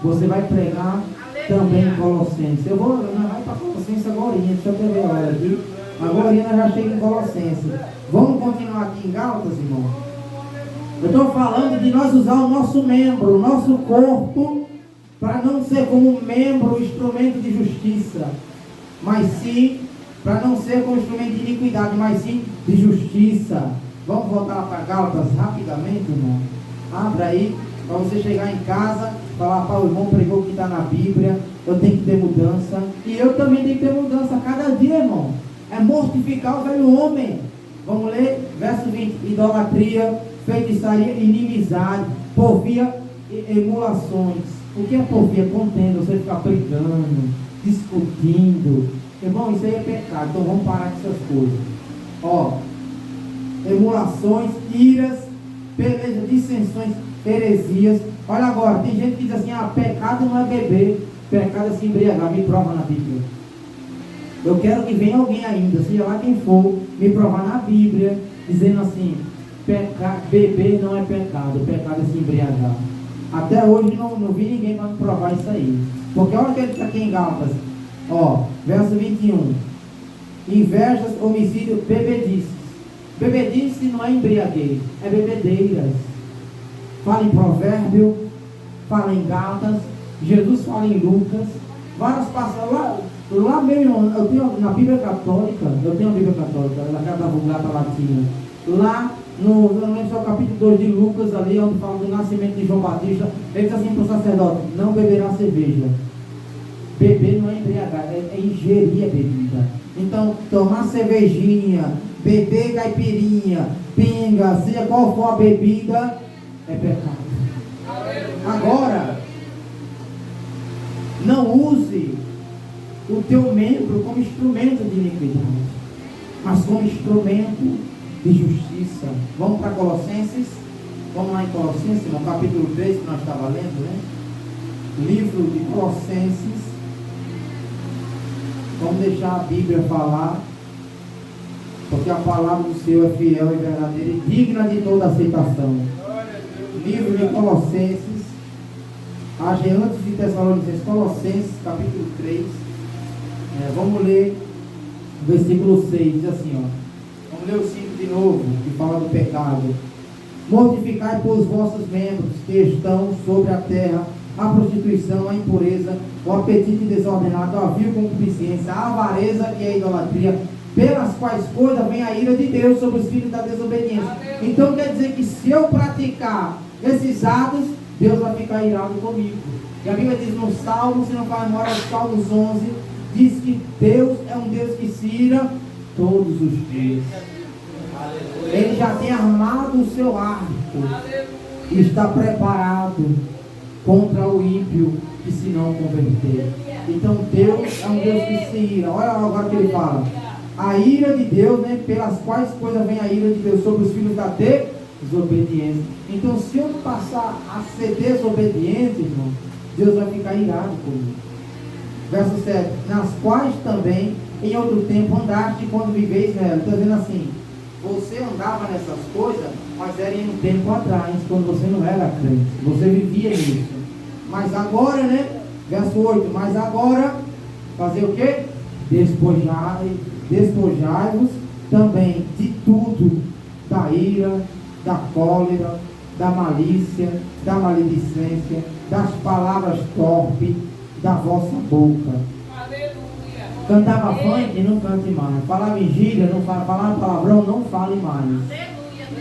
Você vai pregar também em Colossenses. Nós vai para Colossenses agora, deixa eu ver a hora aqui. Agora nós já chegamos em Colossenses. Vamos continuar aqui em Gálatas, irmão? Eu estou falando de nós usar o nosso membro, o nosso corpo, para não ser como membro, instrumento de justiça, mas sim, para não ser como instrumento de iniquidade, mas sim de justiça. Vamos voltar lá para Gálatas rapidamente, irmão? Abra aí, para você chegar em casa, falar para o irmão pregou o que está na Bíblia, eu tenho que ter mudança, e eu também tenho que ter mudança a cada dia, irmão. É mortificar o velho homem. Vamos ler, verso 20, idolatria, feitiçaria, inimizade, porfia e emulações. O que é porfia? Contenda, você ficar brigando, discutindo. Irmão, isso aí é pecado, então vamos parar com essas coisas. Emulações, iras, beleza, dissensões, heresias. Olha agora, tem gente que diz assim, pecado não é beber, pecado é se embriagar. Me prova na Bíblia. Eu quero que venha alguém ainda, seja lá quem for, me provar na Bíblia, dizendo assim, beber não é pecado, pecado é se embriagar. Até hoje não vi ninguém para me provar isso aí. Porque olha o que ele está aqui em Gálatas, verso 21. Invejas, homicídio, bebedices. Bebedice não é embriaguez, é bebedeiras. Fala em Provérbio, fala em Gálatas, Jesus fala em Lucas, várias passagens lá mesmo, eu tenho na Bíblia Católica, ela é da Vulgata Latina, lá não lembro se é o capítulo 2 de Lucas ali, onde fala do nascimento de João Batista. Ele diz assim para o sacerdote: não beberá cerveja. Beber não é embriagar, é ingerir a bebida. Então, tomar cervejinha, beber caipirinha, pinga, seja qual for a bebida, é pecado. Agora, não use o teu membro como instrumento de iniquidade, mas como instrumento de justiça. Vamos para Colossenses. Vamos lá em Colossenses, no capítulo 3 que nós estávamos lendo, né? Livro de Colossenses. Vamos deixar a Bíblia falar, porque a palavra do Senhor é fiel e verdadeira e digna de toda aceitação. Livro de Colossenses, antes de Tessalonicenses, Colossenses, capítulo 3. Vamos ler o versículo 6, diz assim, ó. Vamos ler o 5 de novo, que fala do pecado. Mortificai por os vossos membros que estão sobre a terra a prostituição, a impureza, o apetite desordenado, a vil concupiscência, a avareza e a idolatria, pelas quais coisas vem a ira de Deus sobre os filhos da desobediência. Então quer dizer que se eu praticar esses atos, Deus vai ficar irado comigo. E a Bíblia diz no Salmo, se não faz memória, Salmos 11, diz que Deus é um Deus que se ira todos os dias. Ele já tem armado o seu arco e está preparado contra o ímpio que se não converter. Então Deus é um Deus que se ira. Olha agora o que ele fala: a ira de Deus, né, pelas quais coisas vem a ira de Deus sobre os filhos da desobediência. Então se eu passar a ser desobediente, irmão, Deus vai ficar irado comigo. Verso 7: nas quais também em outro tempo andaste quando viveis nela. Está dizendo assim, você andava nessas coisas, mas era em um tempo atrás, quando você não era crente, você vivia nisso. Mas agora, né? Verso 8: mas agora, fazer o quê? Despojai-vos também de tudo, da ira, da cólera, da malícia, da maledicência, das palavras torpes da vossa boca. Cantava funk, não cante mais. Falava em gíria, não fala. Falava palavrão, não fale mais.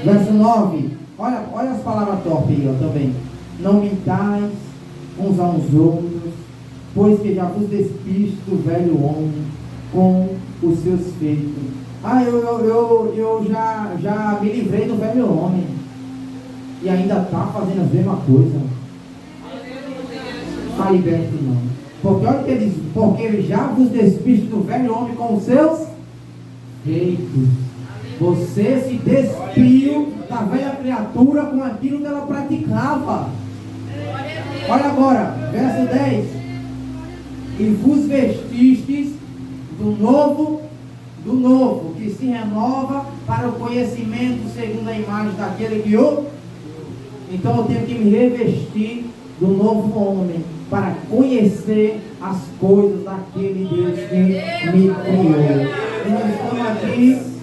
Verso 9. Olha as palavras torpes aí, ó, também. Não mentais uns aos outros, pois que já vos despiste do velho homem com os seus feitos. Eu já me livrei do velho homem. E ainda está fazendo a mesma coisa. Está liberto não. Porque olha o que ele diz: porque ele já vos despiste do velho homem com os seus feitos. Você se despiu da velha criatura com aquilo que ela praticava. Olha agora, verso 10: e vos vestistes do novo, que se renova para o conhecimento segundo a imagem daquele que o... Então eu tenho que me revestir do novo homem, para conhecer as coisas daquele Deus que me criou.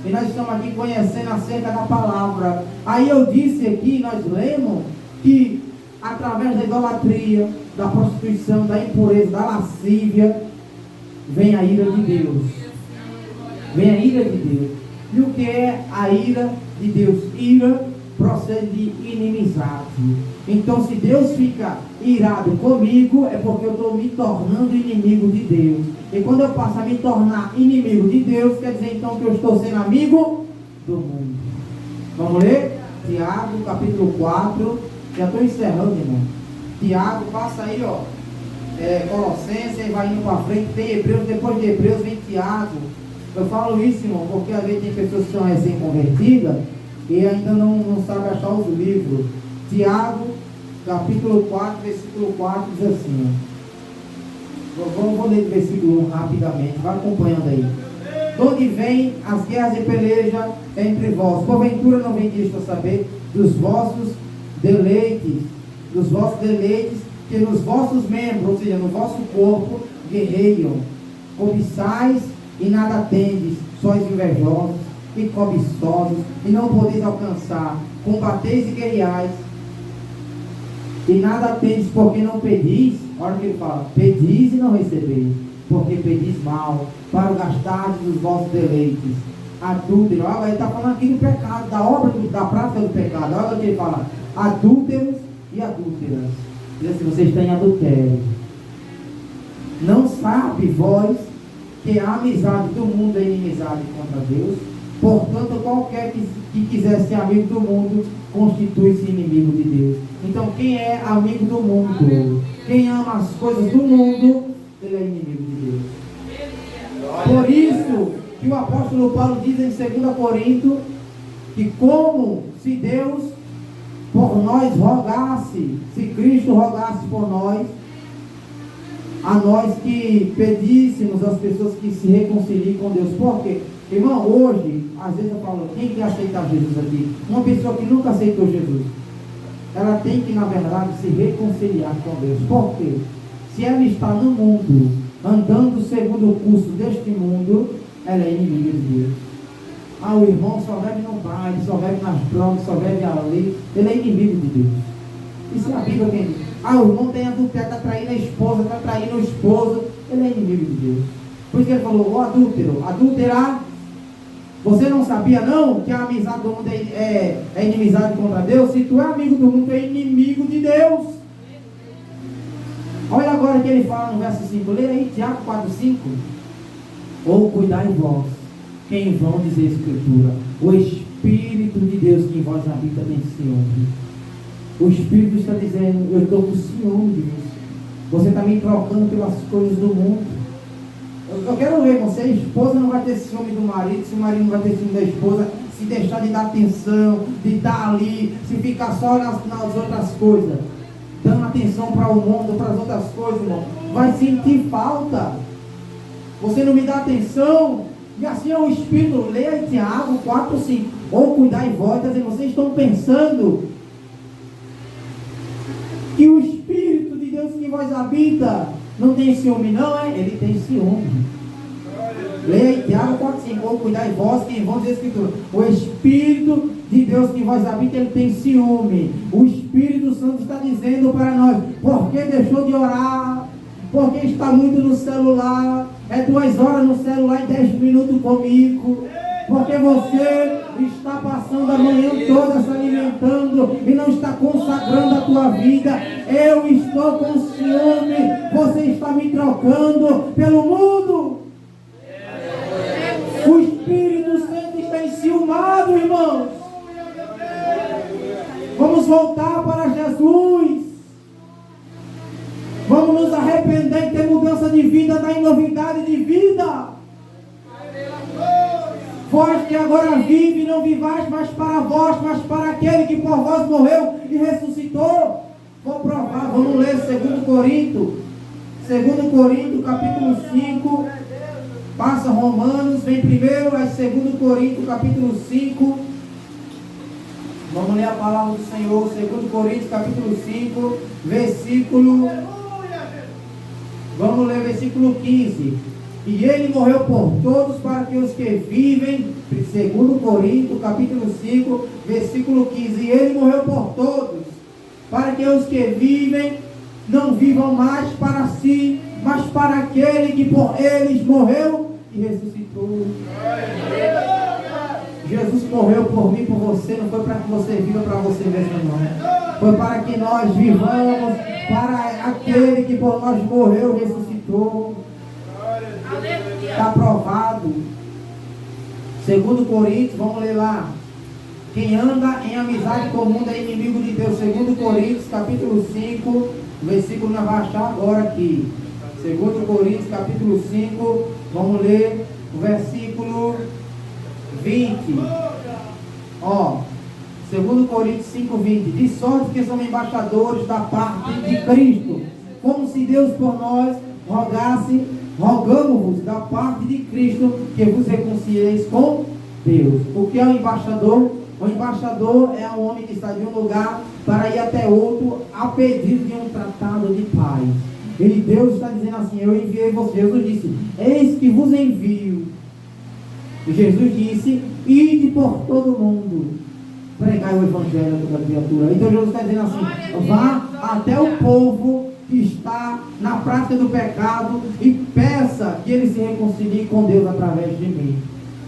E nós estamos aqui conhecendo acerca da palavra. Aí eu disse aqui, nós lemos, que através da idolatria, da prostituição, da impureza, da lascívia, vem a ira de Deus. Vem a ira de Deus. E o que é a ira de Deus? Ira procede de inimizade. Então se Deus fica irado comigo, é porque eu estou me tornando inimigo de Deus. E quando eu passo a me tornar inimigo de Deus, quer dizer então que eu estou sendo amigo do mundo. Vamos ler? Tiago, capítulo 4. Já estou encerrando, irmão. Tiago, passa aí, ó. Colossenses, aí vai indo para frente. Tem Hebreus, depois de Hebreus vem Tiago. Eu falo isso, irmão, porque às vezes tem pessoas que são recém-convertidas e ainda não sabem achar os livros. Tiago, capítulo 4, versículo 4, diz assim, ó. Vamos ler o versículo 1 rapidamente, vai acompanhando aí. De onde vêm as guerras e peleja entre vós? Porventura não vem disto a saber dos vossos deleites, que nos vossos membros, ou seja, no vosso corpo, guerreiam. Cobiçais e nada tendes, sois invejosos e cobiçosos, e não podeis alcançar. Combateis e guerreais, e nada tendes, porque não pedis. Olha o que ele fala: pedis e não recebeis, porque pedis mal, para o gastardes dos vossos deleites. adúltero. Agora ele está falando aqui do pecado, da obra, da prática do pecado. Olha o que ele fala: adúlteros e adúlteras. Diz assim: vocês têm adultério. Não sabe vós que a amizade do mundo é inimizade contra Deus? Portanto, qualquer que quiser ser amigo do mundo constitui-se inimigo de Deus. Então, quem é amigo do mundo, quem ama as coisas do mundo, ele é inimigo de Deus. Por isso que o apóstolo Paulo diz em 2 Coríntios que como se Deus por nós rogasse, se Cristo rogasse por nós, a nós que pedíssemos às pessoas que se reconciliem com Deus. Por quê? Irmão, hoje, às vezes eu falo: quem quer aceitar Jesus aqui? Uma pessoa que nunca aceitou Jesus, ela tem que, na verdade, se reconciliar com Deus. Por quê? Se ela está no mundo, andando segundo o curso deste mundo, ela é inimiga de Deus. Ah, o irmão só bebe no baile, só bebe nas drogas, só bebe ali, ele é inimigo de Deus. Isso é a Bíblia quem diz. Ah, o irmão tem adultério, está traindo a esposa, está traindo o esposo, ele é inimigo de Deus. Por isso que ele falou: o adúltero, adulterar. Você não sabia não que a amizade do mundo é inimizade contra Deus? Se tu é amigo do mundo, tu é inimigo de Deus. Olha agora que ele fala no verso 5. Lê aí Tiago 4:5. Ou cuidai vós, quem em vão dizer a Escritura: o Espírito de Deus que em vós habita tem ciúme. O Espírito está dizendo: eu estou com ciúme de você. Você está me trocando pelas coisas do mundo. Eu quero ver você: a esposa não vai ter ciúme do marido, se o marido não vai ter ciúme da esposa, se deixar de dar atenção, de estar ali, se ficar só nas outras coisas, dando atenção para o mundo, para as outras coisas, irmão, vai sentir falta. Você não me dá atenção. E assim é o Espírito. Leia em Tiago 4:5. Ou cuidar em vós, quer dizer, vocês estão pensando que o Espírito de Deus que em vós habita não tem ciúme, não é? Ele tem ciúme. Leia em Tiago 4:5. Ou cuidai vós, quem vão dizer a Escritura: o Espírito de Deus que em vós habita, ele tem ciúme. O Espírito Santo está dizendo para nós: porque deixou de orar? Porque está muito no celular? É 2 horas no celular e 10 minutos comigo? Porque você está passando a manhã toda se alimentando e não está consagrando a tua vida? Eu estou com ciúme. Você está me trocando pelo mundo. O Espírito Santo está enciumado, irmãos. Vamos voltar para Jesus. Vamos nos arrepender e ter mudança de vida, dar novidade de vida. Vós que agora vive, não vivais mais para vós, mas para aquele que por vós morreu e ressuscitou. Vou provar, vamos ler 2 Coríntios. 2 Coríntios, capítulo 5. Passa Romanos, vem primeiro, aí 2 Coríntios, capítulo 5. Vamos ler a palavra do Senhor. 2 Coríntios, capítulo 5, versículo... Vamos ler versículo 15. E ele morreu por todos para que os que vivem, 2 Coríntios, capítulo 5, versículo 15. E ele morreu por todos, para que os que vivem não vivam mais para si, mas para aquele que por eles morreu e ressuscitou. Jesus morreu por mim, por você, não foi para que você viva para você mesmo, não. Foi para que nós vivamos para aquele que por nós morreu e ressuscitou. Está provado. 2 Coríntios, vamos ler lá. Quem anda em amizade com o mundo é inimigo de Deus. 2 Coríntios, capítulo 5, versículo, nós vamos achar agora aqui. 2 Coríntios, capítulo 5, vamos ler o versículo 20. Ó, 2 Coríntios 5, 20. De sorte que somos embaixadores da parte de Cristo, como se Deus por nós rogasse, rogamos-vos da parte de Cristo que vos reconcilieis com Deus. O que é o embaixador? O embaixador é um homem que está de um lugar para ir até outro a pedido de um tratado de paz. E Deus está dizendo assim: eu enviei vocês. Jesus disse: eis que vos envio. E Jesus disse: ide por todo o mundo, pregai o evangelho a toda criatura. Então Jesus está dizendo assim: vá até o povo que está na prática do pecado e peça que ele se reconcilie com Deus através de mim.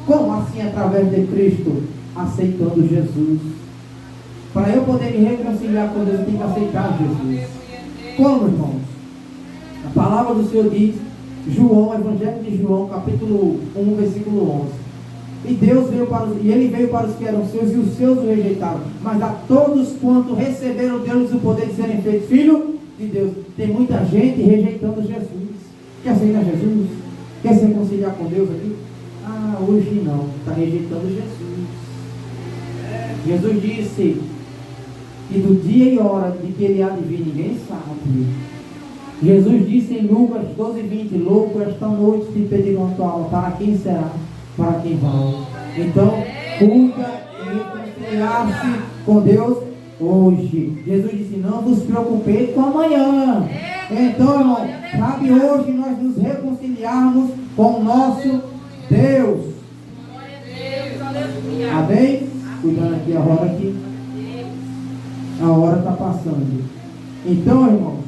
Como assim? Através de Cristo, aceitando Jesus. Para eu poder me reconciliar com Deus, eu tenho que aceitar Jesus. Como, irmãos? A palavra do Senhor diz, João, Evangelho de João, capítulo 1, versículo 11. E ele veio para os que eram seus, e os seus o rejeitaram. Mas a todos quanto receberam Deus o poder de serem feitos filhos de Deus. Tem muita gente rejeitando Jesus. Quer aceitar Jesus? Quer se reconciliar com Deus aqui? Ah, hoje não. Está rejeitando Jesus. Jesus disse que do dia e hora de que ele há de vir, ninguém sabe. Jesus disse em Lucas 12:20, louco, esta noite te pedirão a tua alma. Para quem será? Para quem vai. Então, cuida e reconciliar-se com Deus hoje. Jesus disse, não vos preocupeis com amanhã. Então, irmão, cabe hoje nós nos reconciliarmos com o nosso Deus. Amém? Cuidando aqui a hora aqui. A hora está passando. Então, irmãos,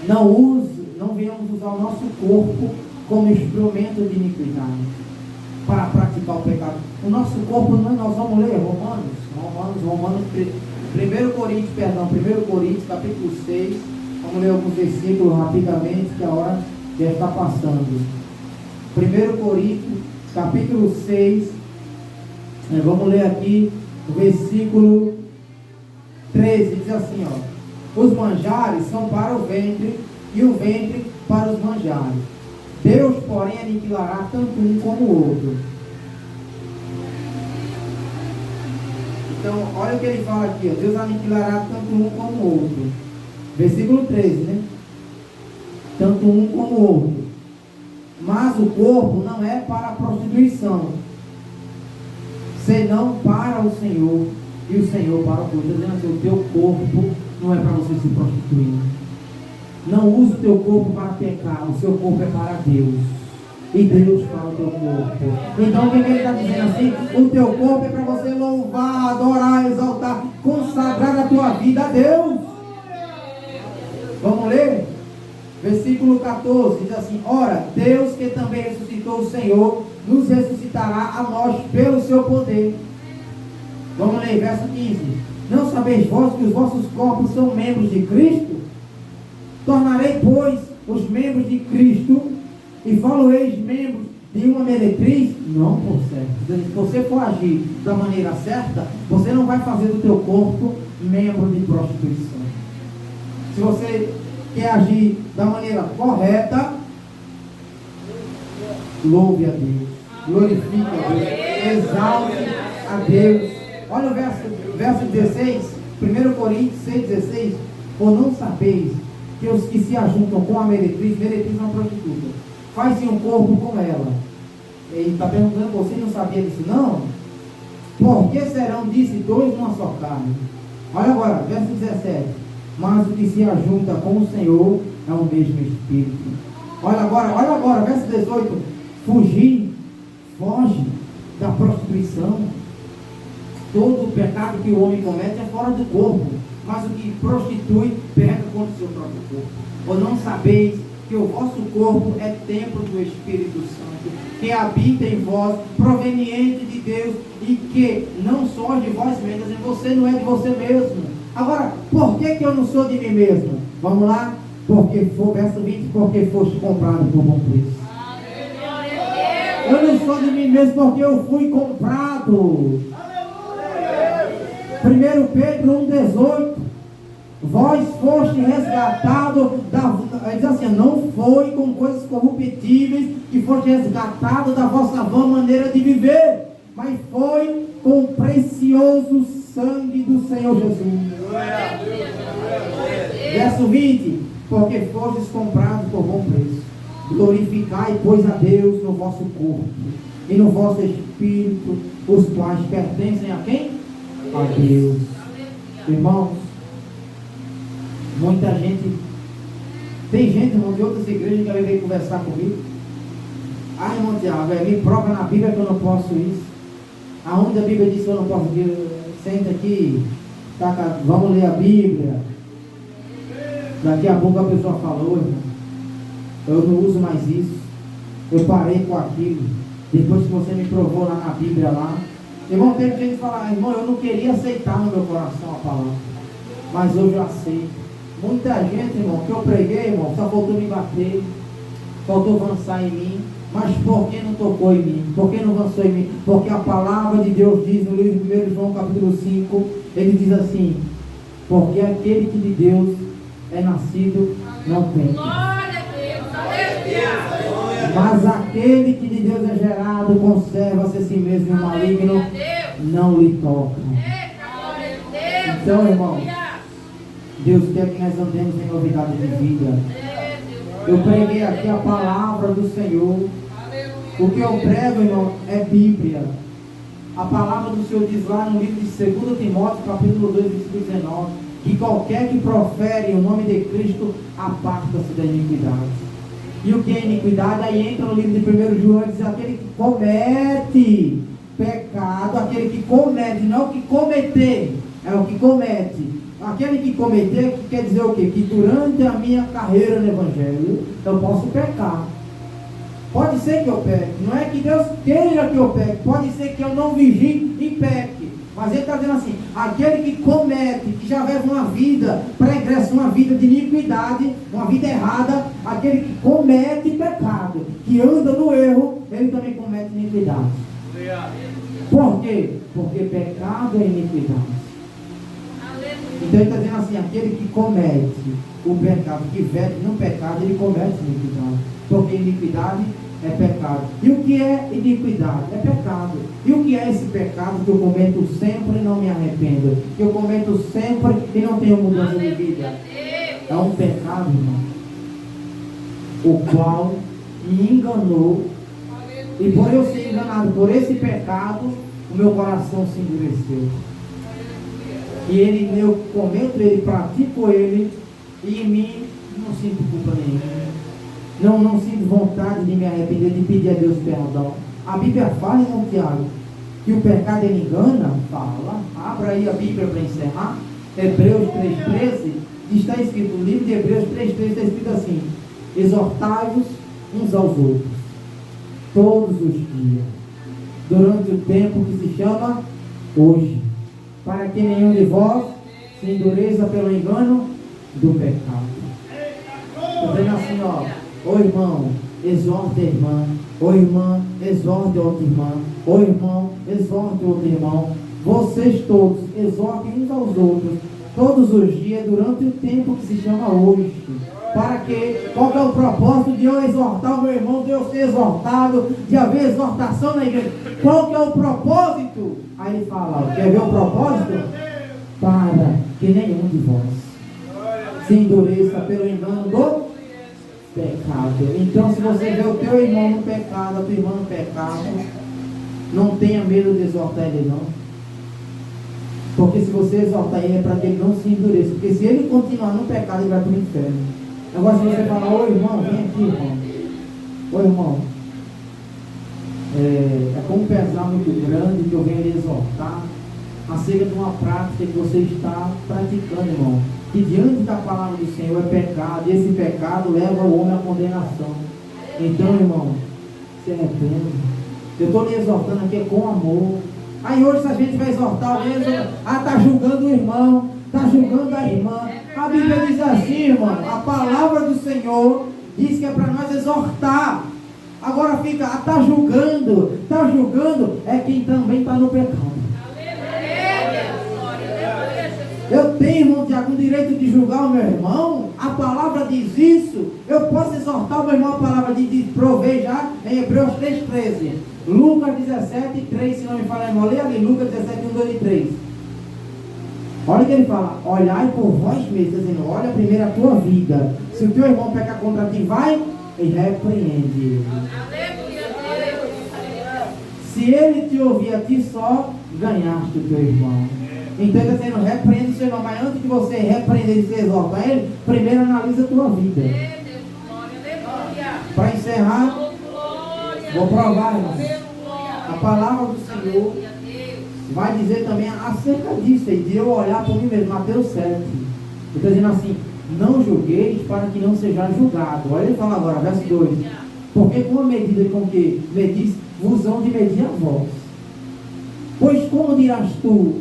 não venhamos usar o nosso corpo como instrumento de iniquidade para praticar o pecado. O nosso corpo não é, nós vamos ler Romanos 1 Coríntios, capítulo 6. Vamos ler alguns versículos rapidamente, que a hora já está passando. 1 Coríntios, capítulo 6. Vamos ler aqui o versículo 13. Diz assim, ó: os manjares são para o ventre, e o ventre para os manjares. Deus, porém, aniquilará tanto um como o outro. Então, olha o que ele fala aqui, ó. Deus aniquilará tanto um como o outro. Versículo 13, né? Tanto um como o outro. Mas o corpo não é para a prostituição, senão para o Senhor, e o Senhor para o corpo. Dizendo assim, o teu corpo não é para você se prostituir. Não use o teu corpo para pecar, o seu corpo é para Deus. E Deus para o teu corpo. Então o que ele está dizendo assim? O teu corpo é para você louvar, adorar, exaltar, consagrar a tua vida a Deus. Vamos ler? Versículo 14 diz assim: ora, Deus que também ressuscitou o Senhor, nos ressuscitará a nós pelo seu poder. Vamos ler, verso 15. Não sabeis vós que os vossos corpos são membros de Cristo? Tornarei, pois, os membros de Cristo, e falo-eis membros de uma meretriz? Não, por certo. Se você for agir da maneira certa, você não vai fazer do teu corpo membro de prostituição. Se você quer agir da maneira correta, louve a Deus, glorifique a Deus, exalte a Deus. Olha o verso 16, 1 Coríntios 6,16. Ou não sabeis que os que se ajuntam com a meretriz é uma prostituta, faz-se um corpo com ela. Ele está perguntando, você não sabia disso? Não. Porque serão, disse, dois numa só carne. Olha agora, verso 17. Mas o que se ajunta com o Senhor é o mesmo Espírito. Olha agora, verso 18. Foge da prostituição. Todo o pecado que o homem comete é fora do corpo, mas o que prostitui peca contra o seu próprio corpo. Ou não sabeis que o vosso corpo é templo do Espírito Santo, que habita em vós, proveniente de Deus, e que não sois de vós mesmos, e você não é de você mesmo. Agora, por que eu não sou de mim mesmo? Vamos lá? Verso 20, porque foste comprado por bom preço. Eu não sou de mim mesmo porque eu fui comprado. 1 Pedro 1,18. Vós foste resgatado diz assim, não foi com coisas corruptíveis que foste resgatado da vossa vã maneira de viver, mas foi com o precioso sangue do Senhor Jesus. Verso 20. Porque fostes comprados por bom preço. Glorificai, pois, a Deus no vosso corpo e no vosso espírito, os quais pertencem a quem? A Deus. Irmãos, muita gente, tem gente, irmão, de outras igrejas que veio conversar comigo. Ah, irmão Tiago, me prova na Bíblia que eu não posso isso. Aonde a Bíblia diz que eu não posso ir? Senta aqui, vamos ler a Bíblia. Daqui a pouco a pessoa falou, irmão, eu não uso mais isso, eu parei com aquilo, Depois que você me provou lá na Bíblia lá. Irmão, teve gente que fala, irmão, eu não queria aceitar no meu coração a palavra. Mas hoje eu aceito. Muita gente, irmão, que eu preguei, irmão, só faltou me bater. Faltou avançar em mim. Mas por que não tocou em mim? Por que não avançou em mim? Porque a palavra de Deus diz no livro de 1 João capítulo 5, ele diz assim, porque aquele que de Deus é nascido não tem. Glória a Deus. Mas aquele que de Deus é gerado conserva-se a si mesmo e o maligno não lhe toca. Então, irmão, Deus quer que nós andemos em novidade de vida. Eu preguei aqui a palavra do Senhor. O que eu prego, irmão, é Bíblia. A palavra do Senhor diz lá no livro de 2 Timóteo, capítulo 2, versículo 19, que qualquer que profere o nome de Cristo, aparta-se da iniquidade. E o que é iniquidade? Aí entra no livro de 1 João e diz aquele que comete pecado, aquele que comete, não o que cometer, é o que comete. Aquele que cometer, que quer dizer o quê? Que durante a minha carreira no Evangelho, eu posso pecar. Pode ser que eu peque, não é que Deus queira que eu peque, pode ser que eu não vigie e peque. Mas ele está dizendo assim, aquele que comete, que já leva uma vida pregressa, uma vida de iniquidade, uma vida errada, aquele que comete pecado, que anda no erro, ele também comete iniquidade. Por quê? Porque pecado é iniquidade. Então ele está dizendo assim, aquele que comete o pecado, que vete no pecado, ele comete iniquidade. Porque iniquidade é pecado. E o que é iniquidade? É pecado. E o que é esse pecado que eu cometo sempre e não me arrependo? Que eu cometo sempre e não tenho mudança de vida? É um pecado, irmão, o qual me enganou. E por eu ser enganado por esse pecado, o meu coração se endureceu. E ele, eu cometo ele, pratico ele, e em mim não sinto culpa nenhuma. Não sinto vontade de me arrepender, de pedir a Deus perdão. A Bíblia fala em Tiago que o pecado ele engana, fala. Abra aí a Bíblia para encerrar. Hebreus 3,13, está escrito, no livro de Hebreus 3,13 está escrito assim: exortai-vos uns aos outros, todos os dias, durante o tempo que se chama hoje, para que nenhum de vós se endureça pelo engano do pecado. Estou dizendo assim, ó, ô irmão, exorte a irmã, ô irmã, exorte outra irmã, ô irmão, exorte outro irmão. Vocês todos exortem uns aos outros, todos os dias, durante o tempo que se chama hoje. Para que, qual é o propósito de eu exortar o meu irmão, de eu ser exortado, de haver exortação na igreja? Qual que é o propósito? Aí ele fala, quer ver o propósito? Para que nenhum de vós se endureça pelo engano do pecado. Então, se você vê o teu irmão no pecado, a tua irmã no pecado, não tenha medo de exortar ele, não. Porque se você exortar ele, é para que ele não se endureça. Porque se ele continuar no pecado, ele vai para o inferno. Agora, se você falar, ô irmão, vem aqui, irmão. Ô irmão, é como um pesar muito grande que eu venho lhe exortar acerca de uma prática que você está praticando, irmão. Que diante da palavra do Senhor é pecado, e esse pecado leva o homem à condenação. Então, irmão, se arrependa. Eu estou lhe exortando aqui com amor. Aí hoje, se a gente vai exortar alguém, está julgando o irmão, está julgando a irmã. A Bíblia diz assim, irmão, a palavra do Senhor diz que é para nós exortar. Agora fica, está julgando é quem também está no pecado. Eu tenho, irmão Tiago, o direito de julgar o meu irmão. A palavra diz isso. Eu posso exortar o meu irmão. A palavra diz prover já em Hebreus 3,13, Lucas 17,3, se não me falha, irmão, leia ali Lucas 17, 1, 2 e 3. Olha o que ele fala: olhai por vós mesmos, dizendo, olha primeiro a tua vida. Se o teu irmão pecar contra ti, vai e repreende ele. Se ele te ouvir a ti só, ganhaste o teu irmão. Então ele está dizendo, repreende o seu irmão, mas antes de você repreender e exortar ele, primeiro analisa a tua vida. Para encerrar, vou provar, irmão. A palavra do Senhor vai dizer também acerca disso, de eu olhar por mim mesmo, Mateus 7. Ele está dizendo assim, não julgueis para que não seja julgado. Olha ele fala agora, verso 2. Porque com a medida com que medis, vos hão de medir a vós. Pois como dirás tu,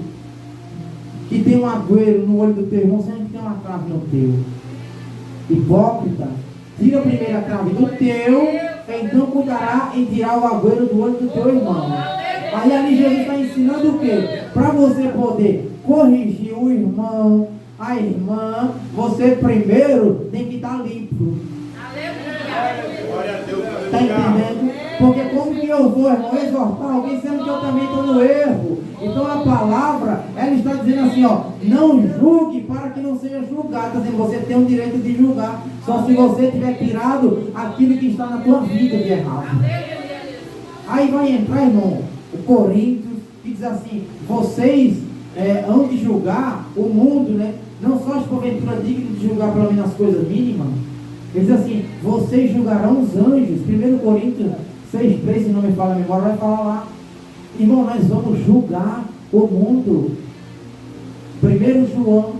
que tem um agüero no olho do teu irmão, sendo que tem uma crave no teu? Hipócrita, tira a primeira crave do teu, então cuidará em tirar o agüero do olho do teu irmão. Aí ali Jesus está ensinando o quê? Para você poder corrigir o irmão, a irmã, você primeiro tem que estar limpo. Está entendendo? Porque como que eu vou, irmão, exortar alguém sendo que eu também estou no erro? Então a palavra, ela está dizendo assim, ó, não julgue para que não seja julgado. Está dizendo, você tem o direito de julgar, só se você tiver tirado aquilo que está na tua vida de errado. Aí vai entrar, irmão, o Coríntios, que diz assim, vocês hão de julgar o mundo, né? Não só as porventura dignas de julgar pelo menos as coisas mínimas. Ele diz assim, vocês julgarão os anjos. 1 Coríntios 6,3, se não me falha a memória, vai falar lá. Irmão, nós vamos julgar o mundo. 1 João,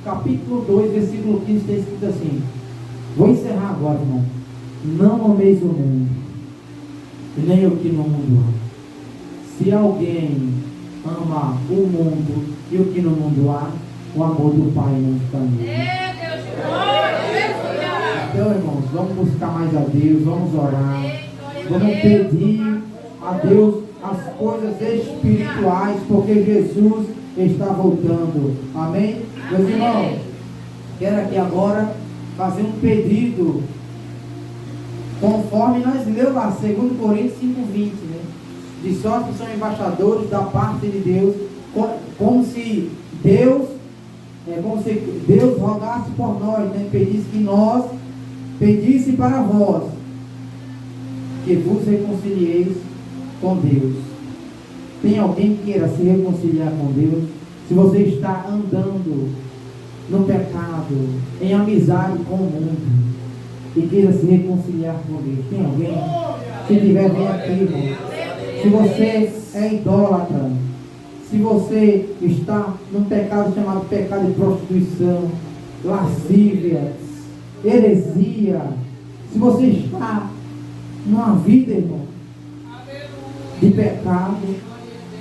capítulo 2, versículo 15, está escrito assim. Vou encerrar agora, irmão. Não ameis o mundo, nem o que no mundo há. Se alguém ama o mundo e o que no mundo há, o amor do Pai não está nele. Então, irmãos, vamos buscar mais a Deus, vamos orar, vamos pedir a Deus as coisas espirituais, porque Jesus está voltando. Amém? Meus irmãos, quero aqui agora fazer um pedido, conforme nós lemos lá, 2 Coríntios 5,20, né? De sorte que são embaixadores da parte de Deus, como se Deus rogasse por nós, né? Pedisse para vós que vos reconcilieis com Deus. Tem alguém que queira se reconciliar com Deus? Se você está andando no pecado, em amizade com o mundo, e queira se reconciliar com Deus, tem alguém? Se tiver, vem aqui, irmão. Se você é idólatra, se você está num pecado chamado pecado de prostituição, lascívia, heresia, se você está numa vida, irmão, de pecado,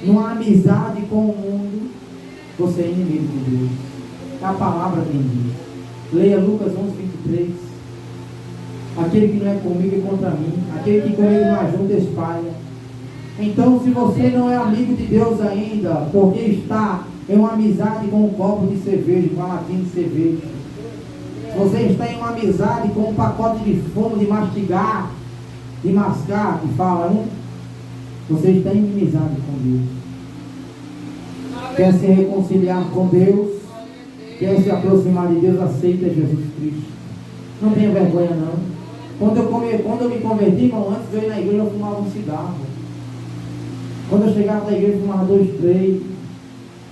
numa amizade com o mundo, você é inimigo de Deus. A palavra tem diz. Leia Lucas 11:23. Aquele que não é comigo é contra mim, aquele que comigo não ajunta espalha. Então, se você não é amigo de Deus ainda, porque está em uma amizade com um copo de cerveja, com uma latinha de cerveja, se você está em uma amizade com um pacote de fumo, de mastigar, de mascar, que fala, né? Você está em inimizade com Deus. Quer se reconciliar com Deus, quer se aproximar de Deus, aceita Jesus Cristo. Não tenha vergonha, não. Quando eu me converti, irmão, antes de eu ir na igreja, eu fumava um cigarro. Quando eu chegava na igreja, eu fumava 2, 3,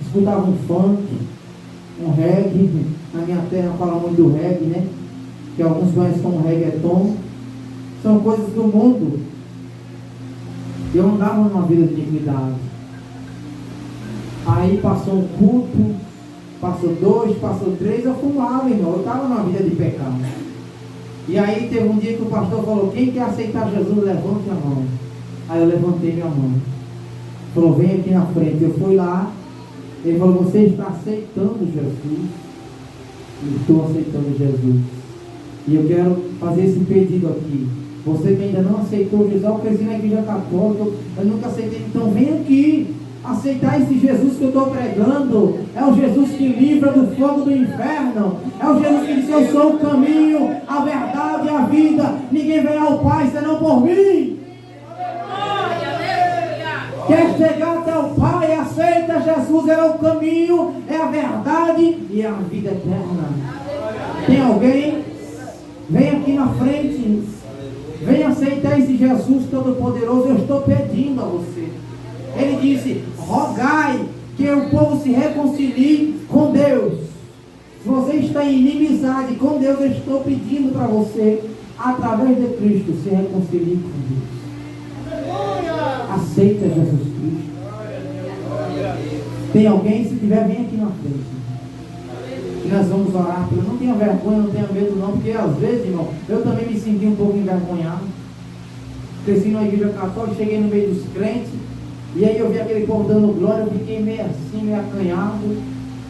escutava um funk, um reggae. Na minha terra fala muito do reggae, né? Que alguns conhecem como reggaeton. São coisas do mundo. Eu andava numa vida de dignidade. Aí passou um culto, passou 2, passou 3, eu fumava, irmão. Eu estava numa vida de pecado. E aí teve um dia que o pastor falou, quem quer aceitar Jesus, levante a mão. Aí eu levantei minha mão. Falou, vem aqui na frente. Eu fui lá. Ele falou, você está aceitando Jesus? Eu estou aceitando Jesus. E eu quero fazer esse pedido aqui. Você que ainda não aceitou Jesus, eu cresci na igreja católica, eu nunca aceitei. Então vem aqui. Aceitar esse Jesus que eu estou pregando. É o Jesus que livra do fogo do inferno. É o Jesus que diz, eu sou o caminho, a verdade e a vida. Ninguém vem ao Pai senão por mim. Quer chegar até o Pai, aceita Jesus, é o caminho, é a verdade e é a vida eterna. Tem alguém? Vem aqui na frente. Vem aceitar esse Jesus todo-poderoso. Eu estou pedindo a você. Ele disse, rogai que o povo se reconcilie com Deus. Se você está em inimizade com Deus, eu estou pedindo para você, através de Cristo, se reconcilie com Deus. Aceita Jesus Cristo. Tem alguém? Se tiver, vem aqui na frente. E nós vamos orar. Não tenha vergonha, não tenha medo não, porque às vezes, irmão, eu também me senti um pouco envergonhado. cresci numa igreja católica, cheguei no meio dos crentes, e aí eu vi aquele povo dando glória, eu fiquei meio assim, meio acanhado,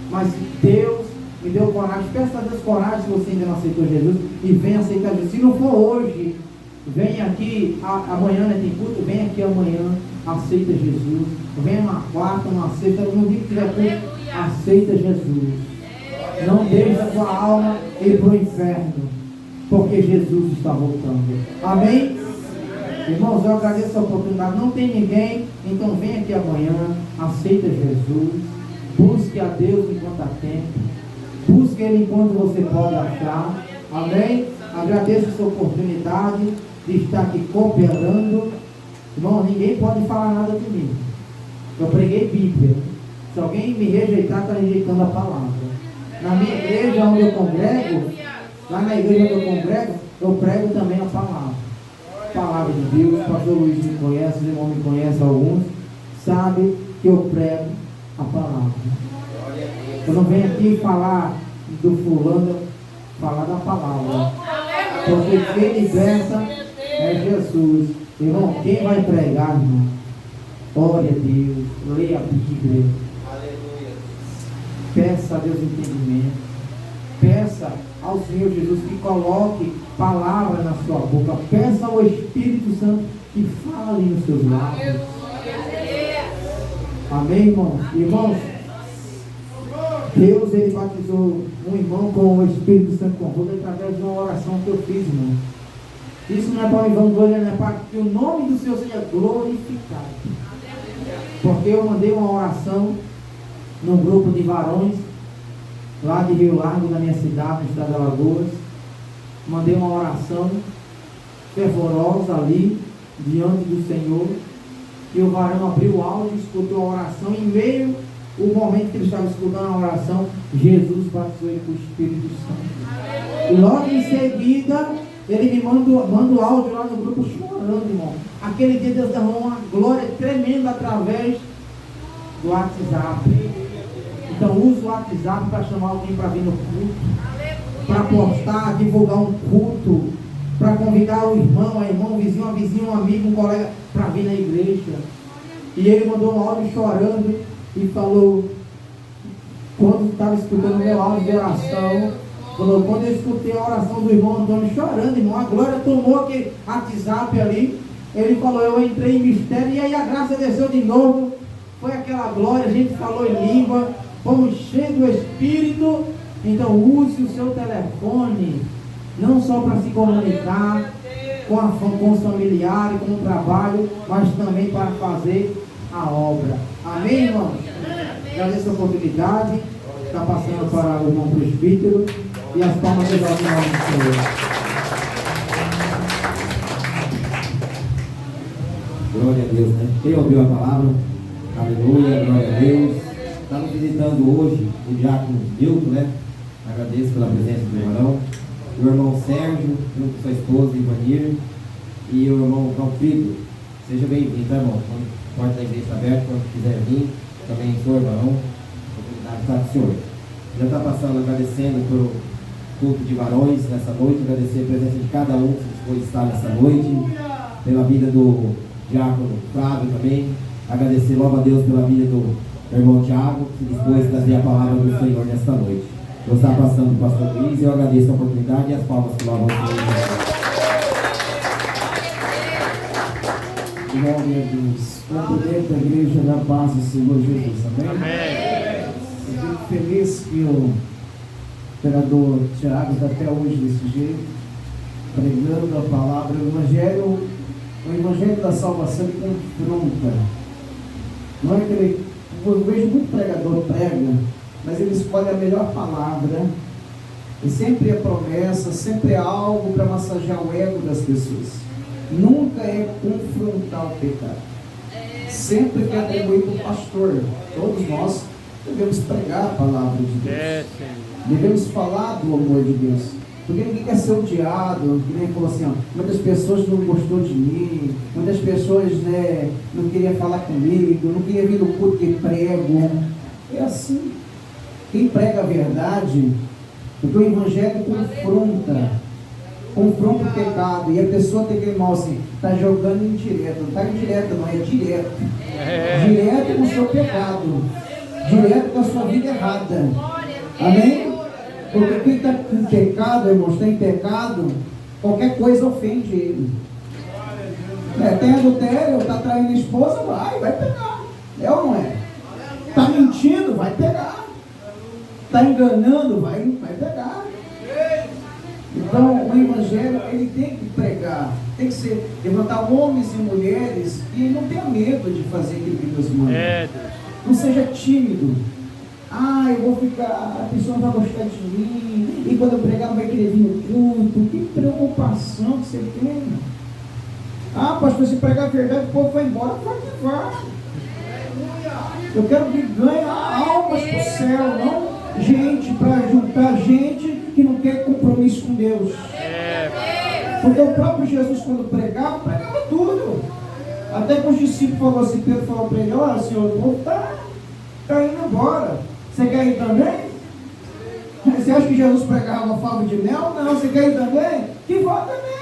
mas Deus me deu coragem. Peça a Deus coragem se você ainda não aceitou Jesus, e venha aceitar Jesus. Se não for hoje, vem aqui, amanhã, né, tem culto, vem aqui amanhã, aceita Jesus. Venha na quarta, na sexta, no dia que tiver culto, aceita Jesus. Não deixe a sua alma ir para o inferno, porque Jesus está voltando. Amém? Irmãos, eu agradeço a oportunidade. Não tem ninguém, então vem aqui amanhã, aceita Jesus, busque a Deus enquanto há tempo, busque Ele enquanto você pode achar. Amém? Agradeço essa oportunidade de estar aqui cooperando. Irmão, ninguém pode falar nada de mim. Eu preguei Bíblia. Se alguém me rejeitar, está rejeitando a palavra. Na minha igreja onde eu congrego, lá na igreja onde eu congrego, eu prego também a palavra. Palavra de Deus. O pastor Luiz me conhece, os irmãos me conhecem, alguns sabem que eu prego a palavra. Eu não venho aqui falar do fulano, falar da palavra, porque quem liberta é Jesus. Irmão, quem vai pregar, irmão? Ore a Deus, leia a Bíblia, peça a Deus entendimento, peça ao Senhor Jesus que coloque palavra na sua boca, peça ao Espírito Santo que fale nos seus lábios. Amém, irmãos? Irmãos, Deus, Ele batizou um irmão com o Espírito Santo com fogo através de uma oração que eu fiz, irmão. Isso não é para me vangloriar, não é para que o nome do Senhor seja glorificado. Porque eu mandei uma oração num grupo de varões lá de Rio Largo, na minha cidade, no estado de Alagoas. Mandei uma oração fervorosa ali, diante do Senhor. E o varão abriu o áudio, escutou a oração. Em meio ao momento que ele estava escutando a oração, Jesus batizou ele com o Espírito Santo. E logo em seguida, ele me manda o áudio lá no grupo chorando, irmão. Aquele dia Deus derramou uma glória tremenda através do WhatsApp. Então use o WhatsApp para chamar alguém para vir no culto, para postar, divulgar um culto, para convidar o irmão, a irmã, o vizinho, a vizinha, um amigo, um colega para vir na igreja. E ele mandou um áudio chorando e falou, quando estava escutando o meu áudio de oração, falou, quando eu escutei a oração do irmão Antônio chorando, irmão, a glória tomou aquele WhatsApp ali. Ele falou, eu entrei em mistério e aí a graça desceu de novo. Foi aquela glória, a gente falou em língua, fomos cheios do Espírito. Então use o seu telefone, não só para se comunicar com os familiares, com o trabalho, mas também para fazer a obra. Amém, irmãos? Agradeço a oportunidade. Está passando para o irmão presbítero e as palmas de Deus no nome do Senhor. Glória a Deus, né? Quem ouviu a palavra? Aleluia, glória a Deus. Estamos visitando hoje o diácono Milton, né? Agradeço pela presença do irmão. O irmão Sérgio, junto com sua esposa, Ivanir, e o irmão Calfrido. Seja bem-vindo, tá, irmão? A porta da igreja está aberta, quando quiser vir. Também sou irmão. A oportunidade está com o senhor. Já está passando agradecendo pelo culto de varões nessa noite, agradecer a presença de cada um que foi estar nessa noite, pela vida do diácono Flávio também, agradecer logo a Deus pela vida do irmão Tiago, que dispôs de trazer a palavra do Senhor nesta noite. Eu estou passando o pastor Luiz e eu agradeço a oportunidade e as palmas que louvam o Senhor. Glória a Deus. O poder da igreja da paz do Senhor Jesus. Amém? Eu fico feliz que o vereador Tiago está até hoje desse jeito, pregando a palavra. O Evangelho da salvação confronta. Não é que ele, eu vejo muito pregador prega, mas ele escolhe a melhor palavra. E sempre é promessa, sempre é algo para massagear o ego das pessoas. Nunca é confrontar o pecado. Sempre que atribui para o pastor. Todos nós devemos pregar a palavra de Deus. Devemos falar do amor de Deus. Porque ninguém quer ser odiado. Que nem falou assim, ó, muitas pessoas não gostou de mim, muitas pessoas, né, não queriam falar comigo, não queriam vir no culto que prego. É assim. Quem prega a verdade, porque o Evangelho confronta. confronta o pecado, e a pessoa tem aquele mal assim, está jogando indireto, não está indireto, não, é direto. Direto com o seu pecado, direto com a sua vida errada. Amém? Porque quem está com pecado, irmãos, está em pecado, qualquer coisa ofende ele. Tem adultério, está traindo a esposa, vai pegar. É ou não é? Está mentindo, vai pegar. Está enganando, vai pegar. Então, o evangelho, ele tem que pregar, tem que ser, levantar homens e mulheres e não tenha medo de fazer aquilo que Deus manda. Não seja tímido. Eu vou ficar, a pessoa não vai gostar de mim, e quando eu pregar não vai querer vir no culto. Que preocupação que você tem. Pastor, se pregar a verdade, o povo vai embora, vai. Eu quero que ganhe almas para o céu, não gente para juntar gente que não quer compromisso com Deus. Porque o próprio Jesus, quando pregava tudo. Até que os discípulos falaram assim, Pedro falou para ele, olha Senhor, o povo está indo embora. Você quer ir também? Você acha que Jesus pregava favo de mel? Não, você quer ir também? Que vá também.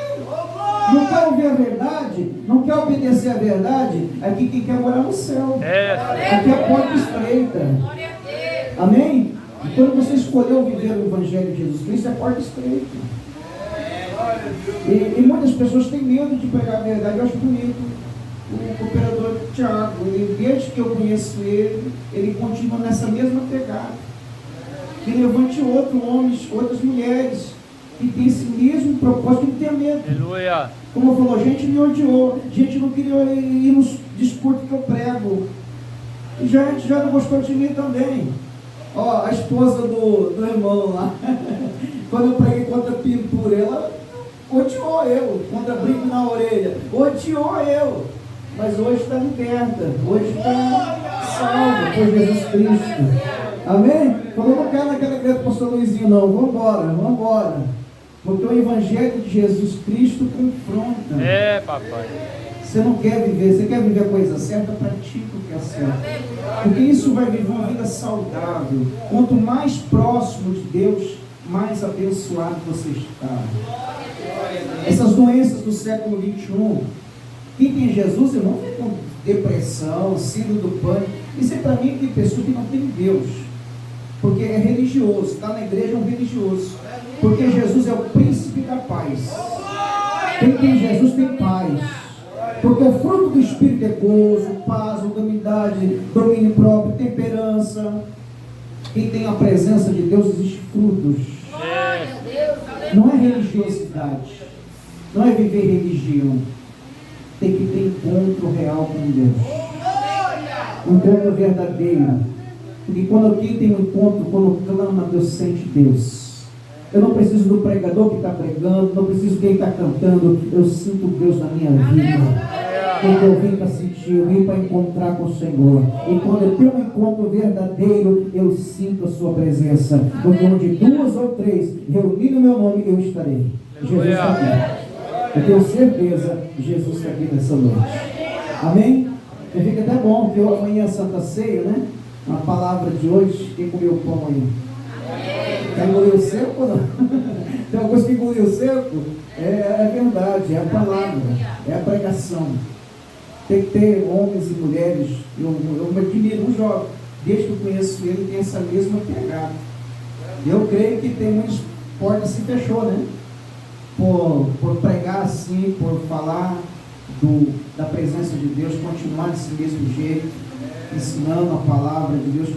Não quer ouvir a verdade? Não quer obedecer a verdade? Aqui quem quer morar no céu. Aqui é a porta estreita. Amém? E quando você escolheu viver o Evangelho de Jesus Cristo, é a porta estreita. E muitas pessoas têm medo de pregar a verdade. Eu acho bonito. O cooperador Tiago, desde que eu conheço ele continua nessa mesma pegada. Que levante outros homens, outras mulheres, que tem esse mesmo propósito, que não tem medo. Aleluia. Como falou, gente me odiou, gente não queria ir nos discursos que eu prego. E gente já não gostou de mim também. A esposa do irmão lá, quando eu preguei contra pintura, ela odiou eu, contra brinco na orelha, odiou eu. Mas hoje está liberta, hoje está salva por Jesus Cristo. Amém? Falou, não quero naquela igreja do pastor Luizinho, não. Vamos embora. Porque o Evangelho de Jesus Cristo confronta. Papai. Você não quer viver, você quer viver a coisa certa, pratica o que é certo. Porque isso vai viver uma vida saudável. Quanto mais próximo de Deus, mais abençoado você está. Essas doenças do século XXI, quem tem Jesus, eu não vem com depressão, síndrome do pânico. Isso é para mim que tem pessoa que não tem Deus. Porque é religioso, está na igreja é um religioso. Porque Jesus é o príncipe da paz. Quem tem Jesus tem paz. Porque o fruto do Espírito é gozo, paz, humildade, domínio próprio, temperança. Quem tem a presença de Deus, existe frutos. Não é religiosidade. Não é viver religião. Tem que ter encontro real com Deus. Um encontro verdadeiro. Porque quando alguém tem um encontro, quando clama, Deus sente Deus. Eu não preciso do pregador que está pregando, não preciso de quem está cantando. Eu sinto Deus na minha vida. Porque eu vim para sentir, eu vim para encontrar com o Senhor. E quando eu tenho um encontro verdadeiro, eu sinto a sua presença. Porque onde 2 ou 3 reunir no meu nome, eu estarei. Jesus está aqui. Eu tenho certeza que Jesus está aqui nessa noite. Amém? E fica até bom, porque amanhã é Santa Ceia, né? A palavra de hoje, quem comeu o pão aí? Quem engoliu seco ou não? Tem alguns que engoliu seco? É verdade, é a palavra, é a pregação. Tem que ter homens e mulheres. Eu admiro um jovem, desde que eu conheço ele, tem essa mesma pegada. Eu creio que tem muitas portas se fechou, né? Por pregar assim, por falar da presença de Deus, continuar desse mesmo jeito, ensinando a palavra de Deus.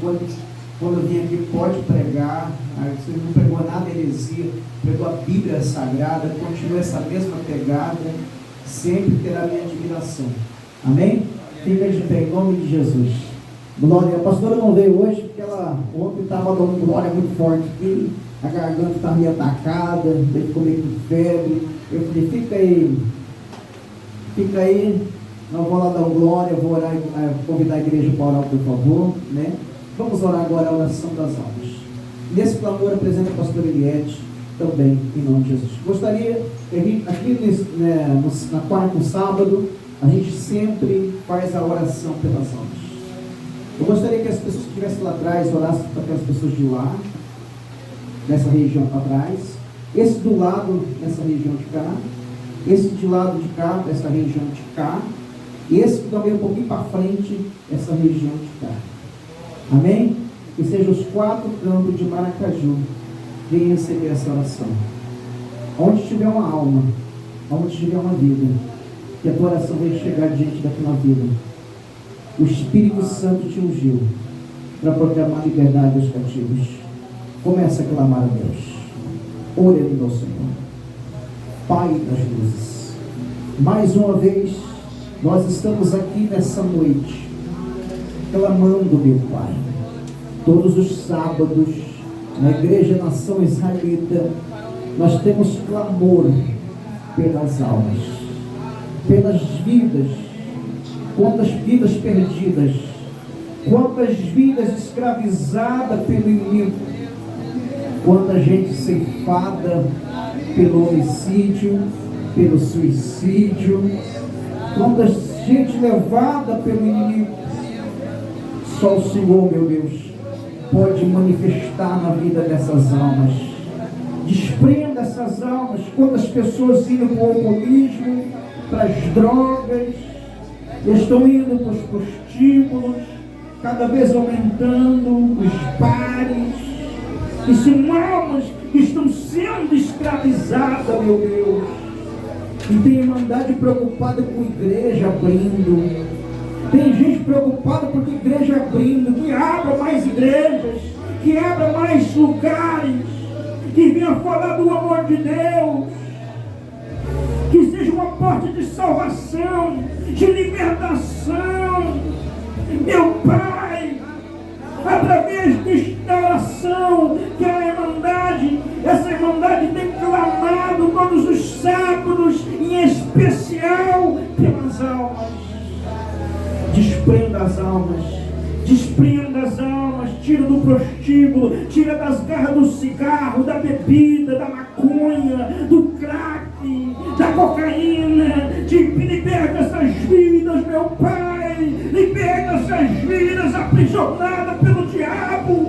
Quando eu vim aqui, pode pregar. Você não pregou nada heresia, pregou a Bíblia Sagrada, continua essa mesma pegada, sempre terá minha admiração. Amém? Fica de pé em nome de Jesus. Glória. A pastora não veio hoje porque ela ontem estava dando glória muito forte aqui, a garganta estava meio atacada, ele ficou meio com febre. Eu falei, fica aí, não vou lá dar glória, vou orar, convidar a igreja para orar, por favor, né? Vamos orar agora a oração das almas. Nesse clamor apresenta a pastora Eliette também, em nome de Jesus. Gostaria que aqui na quarta e sábado, a gente sempre faz a oração pelas almas. Eu gostaria que as pessoas que estivessem lá atrás orassem para aquelas pessoas de lá, dessa região para trás, esse do lado, nessa região de cá, esse de lado de cá, dessa região de cá, e esse também um pouquinho para frente, essa região de cá. Amém? Que sejam os 4 campos de Maracaju venham receber essa oração. Onde tiver uma alma, onde tiver uma vida, que a tua oração venha chegar diante daquela vida. O Espírito Santo te ungiu para proclamar liberdade aos cativos. Começa a clamar a Deus. Oremos ao Senhor. Pai das luzes, mais uma vez nós estamos aqui nessa noite clamando, meu Pai. Todos os sábados na Igreja Nação Israelita nós temos clamor pelas almas, pelas vidas. Quantas vidas perdidas, quantas vidas escravizadas pelo inimigo, quanta gente ceifada pelo homicídio, pelo suicídio, quanta gente levada pelo inimigo. Só o Senhor, meu Deus, pode manifestar na vida dessas almas. Desprenda essas almas. Quantas pessoas indo para o alcoolismo, para as drogas, estão indo para os prostíbulos, cada vez aumentando os bares, e são almas que estão sendo escravizadas, meu Deus. E tem irmandade preocupada com a igreja abrindo, tem gente preocupada porque a igreja abrindo, que abra mais igrejas, que abra mais lugares, que venha falar do amor de Deus, que seja uma porta de salvação, de libertação. Meu Pai, através desta oração que a irmandade, essa irmandade tem clamado todos os sábados, em especial pelas almas. Desprenda as almas, desprenda as almas, tira do prostíbulo, tira das garras do cigarro, da bebida, da maconha, do crack, da cocaína. Liberta essas vidas, meu Pai, liberta essas vidas aprisionadas pelo diabo.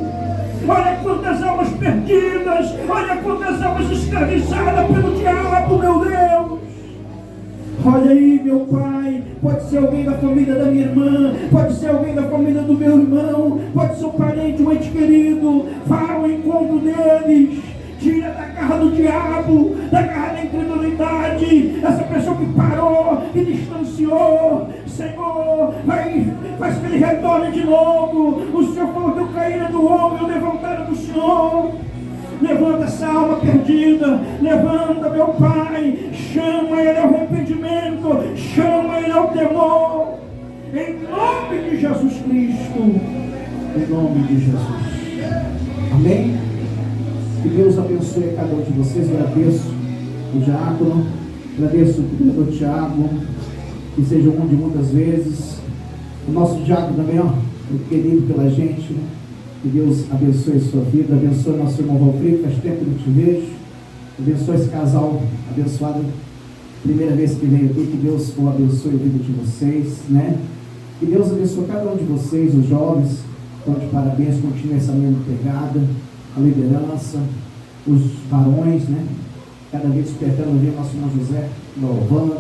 Olha quantas almas perdidas, olha quantas almas escravizadas pelo diabo, meu Deus. Olha aí, meu Pai, pode ser alguém da família da minha irmã, pode ser alguém da família do meu irmão, pode ser um parente, um ente querido. Vá ao encontro deles, tira da garra do diabo, da garra da incredulidade, essa pessoa que parou, que distanciou. Senhor, faz que ele retorne de novo. O Senhor falou que eu caíra do homem, eu levantaram do Senhor. Levanta essa alma perdida, levanta, meu Pai, chama ele ao arrependimento, chama ele ao temor, em nome de Jesus Cristo, em nome de Jesus. Amém? Que Deus abençoe a cada um de vocês. Agradeço o diácono, agradeço o vereador Tiago, que seja um de muitas vezes, o nosso diácono também, ó, querido pela gente. Que Deus abençoe a sua vida, abençoe nosso irmão Valfrido, faz tempo que não te vejo, abençoe esse casal abençoado, primeira vez que veio aqui. Que Deus o abençoe a vida de vocês, né? Que Deus abençoe cada um de vocês, os jovens, estão de parabéns, continue essa mesma pegada, a liderança, os varões, né? Cada vez despertando ver nosso irmão José louvando.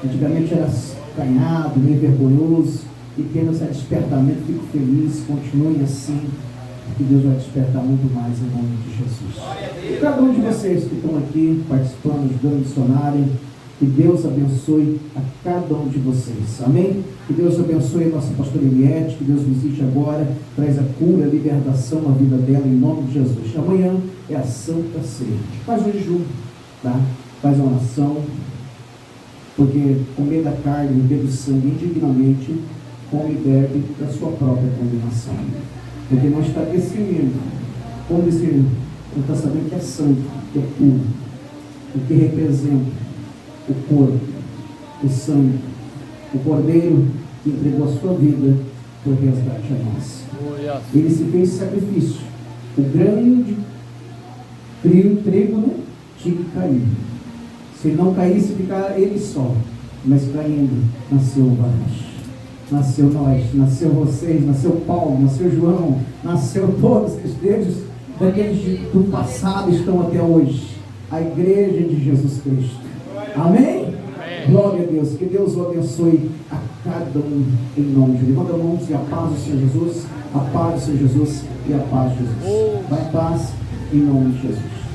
Antigamente era canhado, meio vergonhoso, e tendo esse despertamento, fico feliz, continuem assim, que Deus vai despertar muito mais em nome de Jesus. E cada um de vocês que estão aqui participando, ajudando o missionário, que Deus abençoe a cada um de vocês, amém? Que Deus abençoe a nossa pastora Eliette, que Deus visite agora, traz a cura, a libertação na vida dela, em nome de Jesus. Amanhã é a Santa Ceia, faz um jejum, tá? Faz uma oração, porque comer da carne e beber do sangue indignamente, come e bebe da sua própria condenação. Porque não está discernindo, como discernir, não está sabendo que é sangue, que é puro, o que representa o corpo, o sangue, o cordeiro que entregou a sua vida por resgate a nós. Ele se fez sacrifício. O grão de trigo, né, tinha que cair. Se não caísse, ficar ele só, mas caindo, nasceu o varão. Nasceu nós, nasceu vocês, nasceu Paulo, nasceu João, nasceu todos os deles daqueles do passado estão até hoje. a igreja de Jesus Cristo. Amém? Glória a Deus. Que Deus o abençoe a cada um em nome de Jesus. Levanta a mão e a paz do Senhor Jesus, a paz do Senhor Jesus e a paz de Jesus. Vai em paz em nome de Jesus.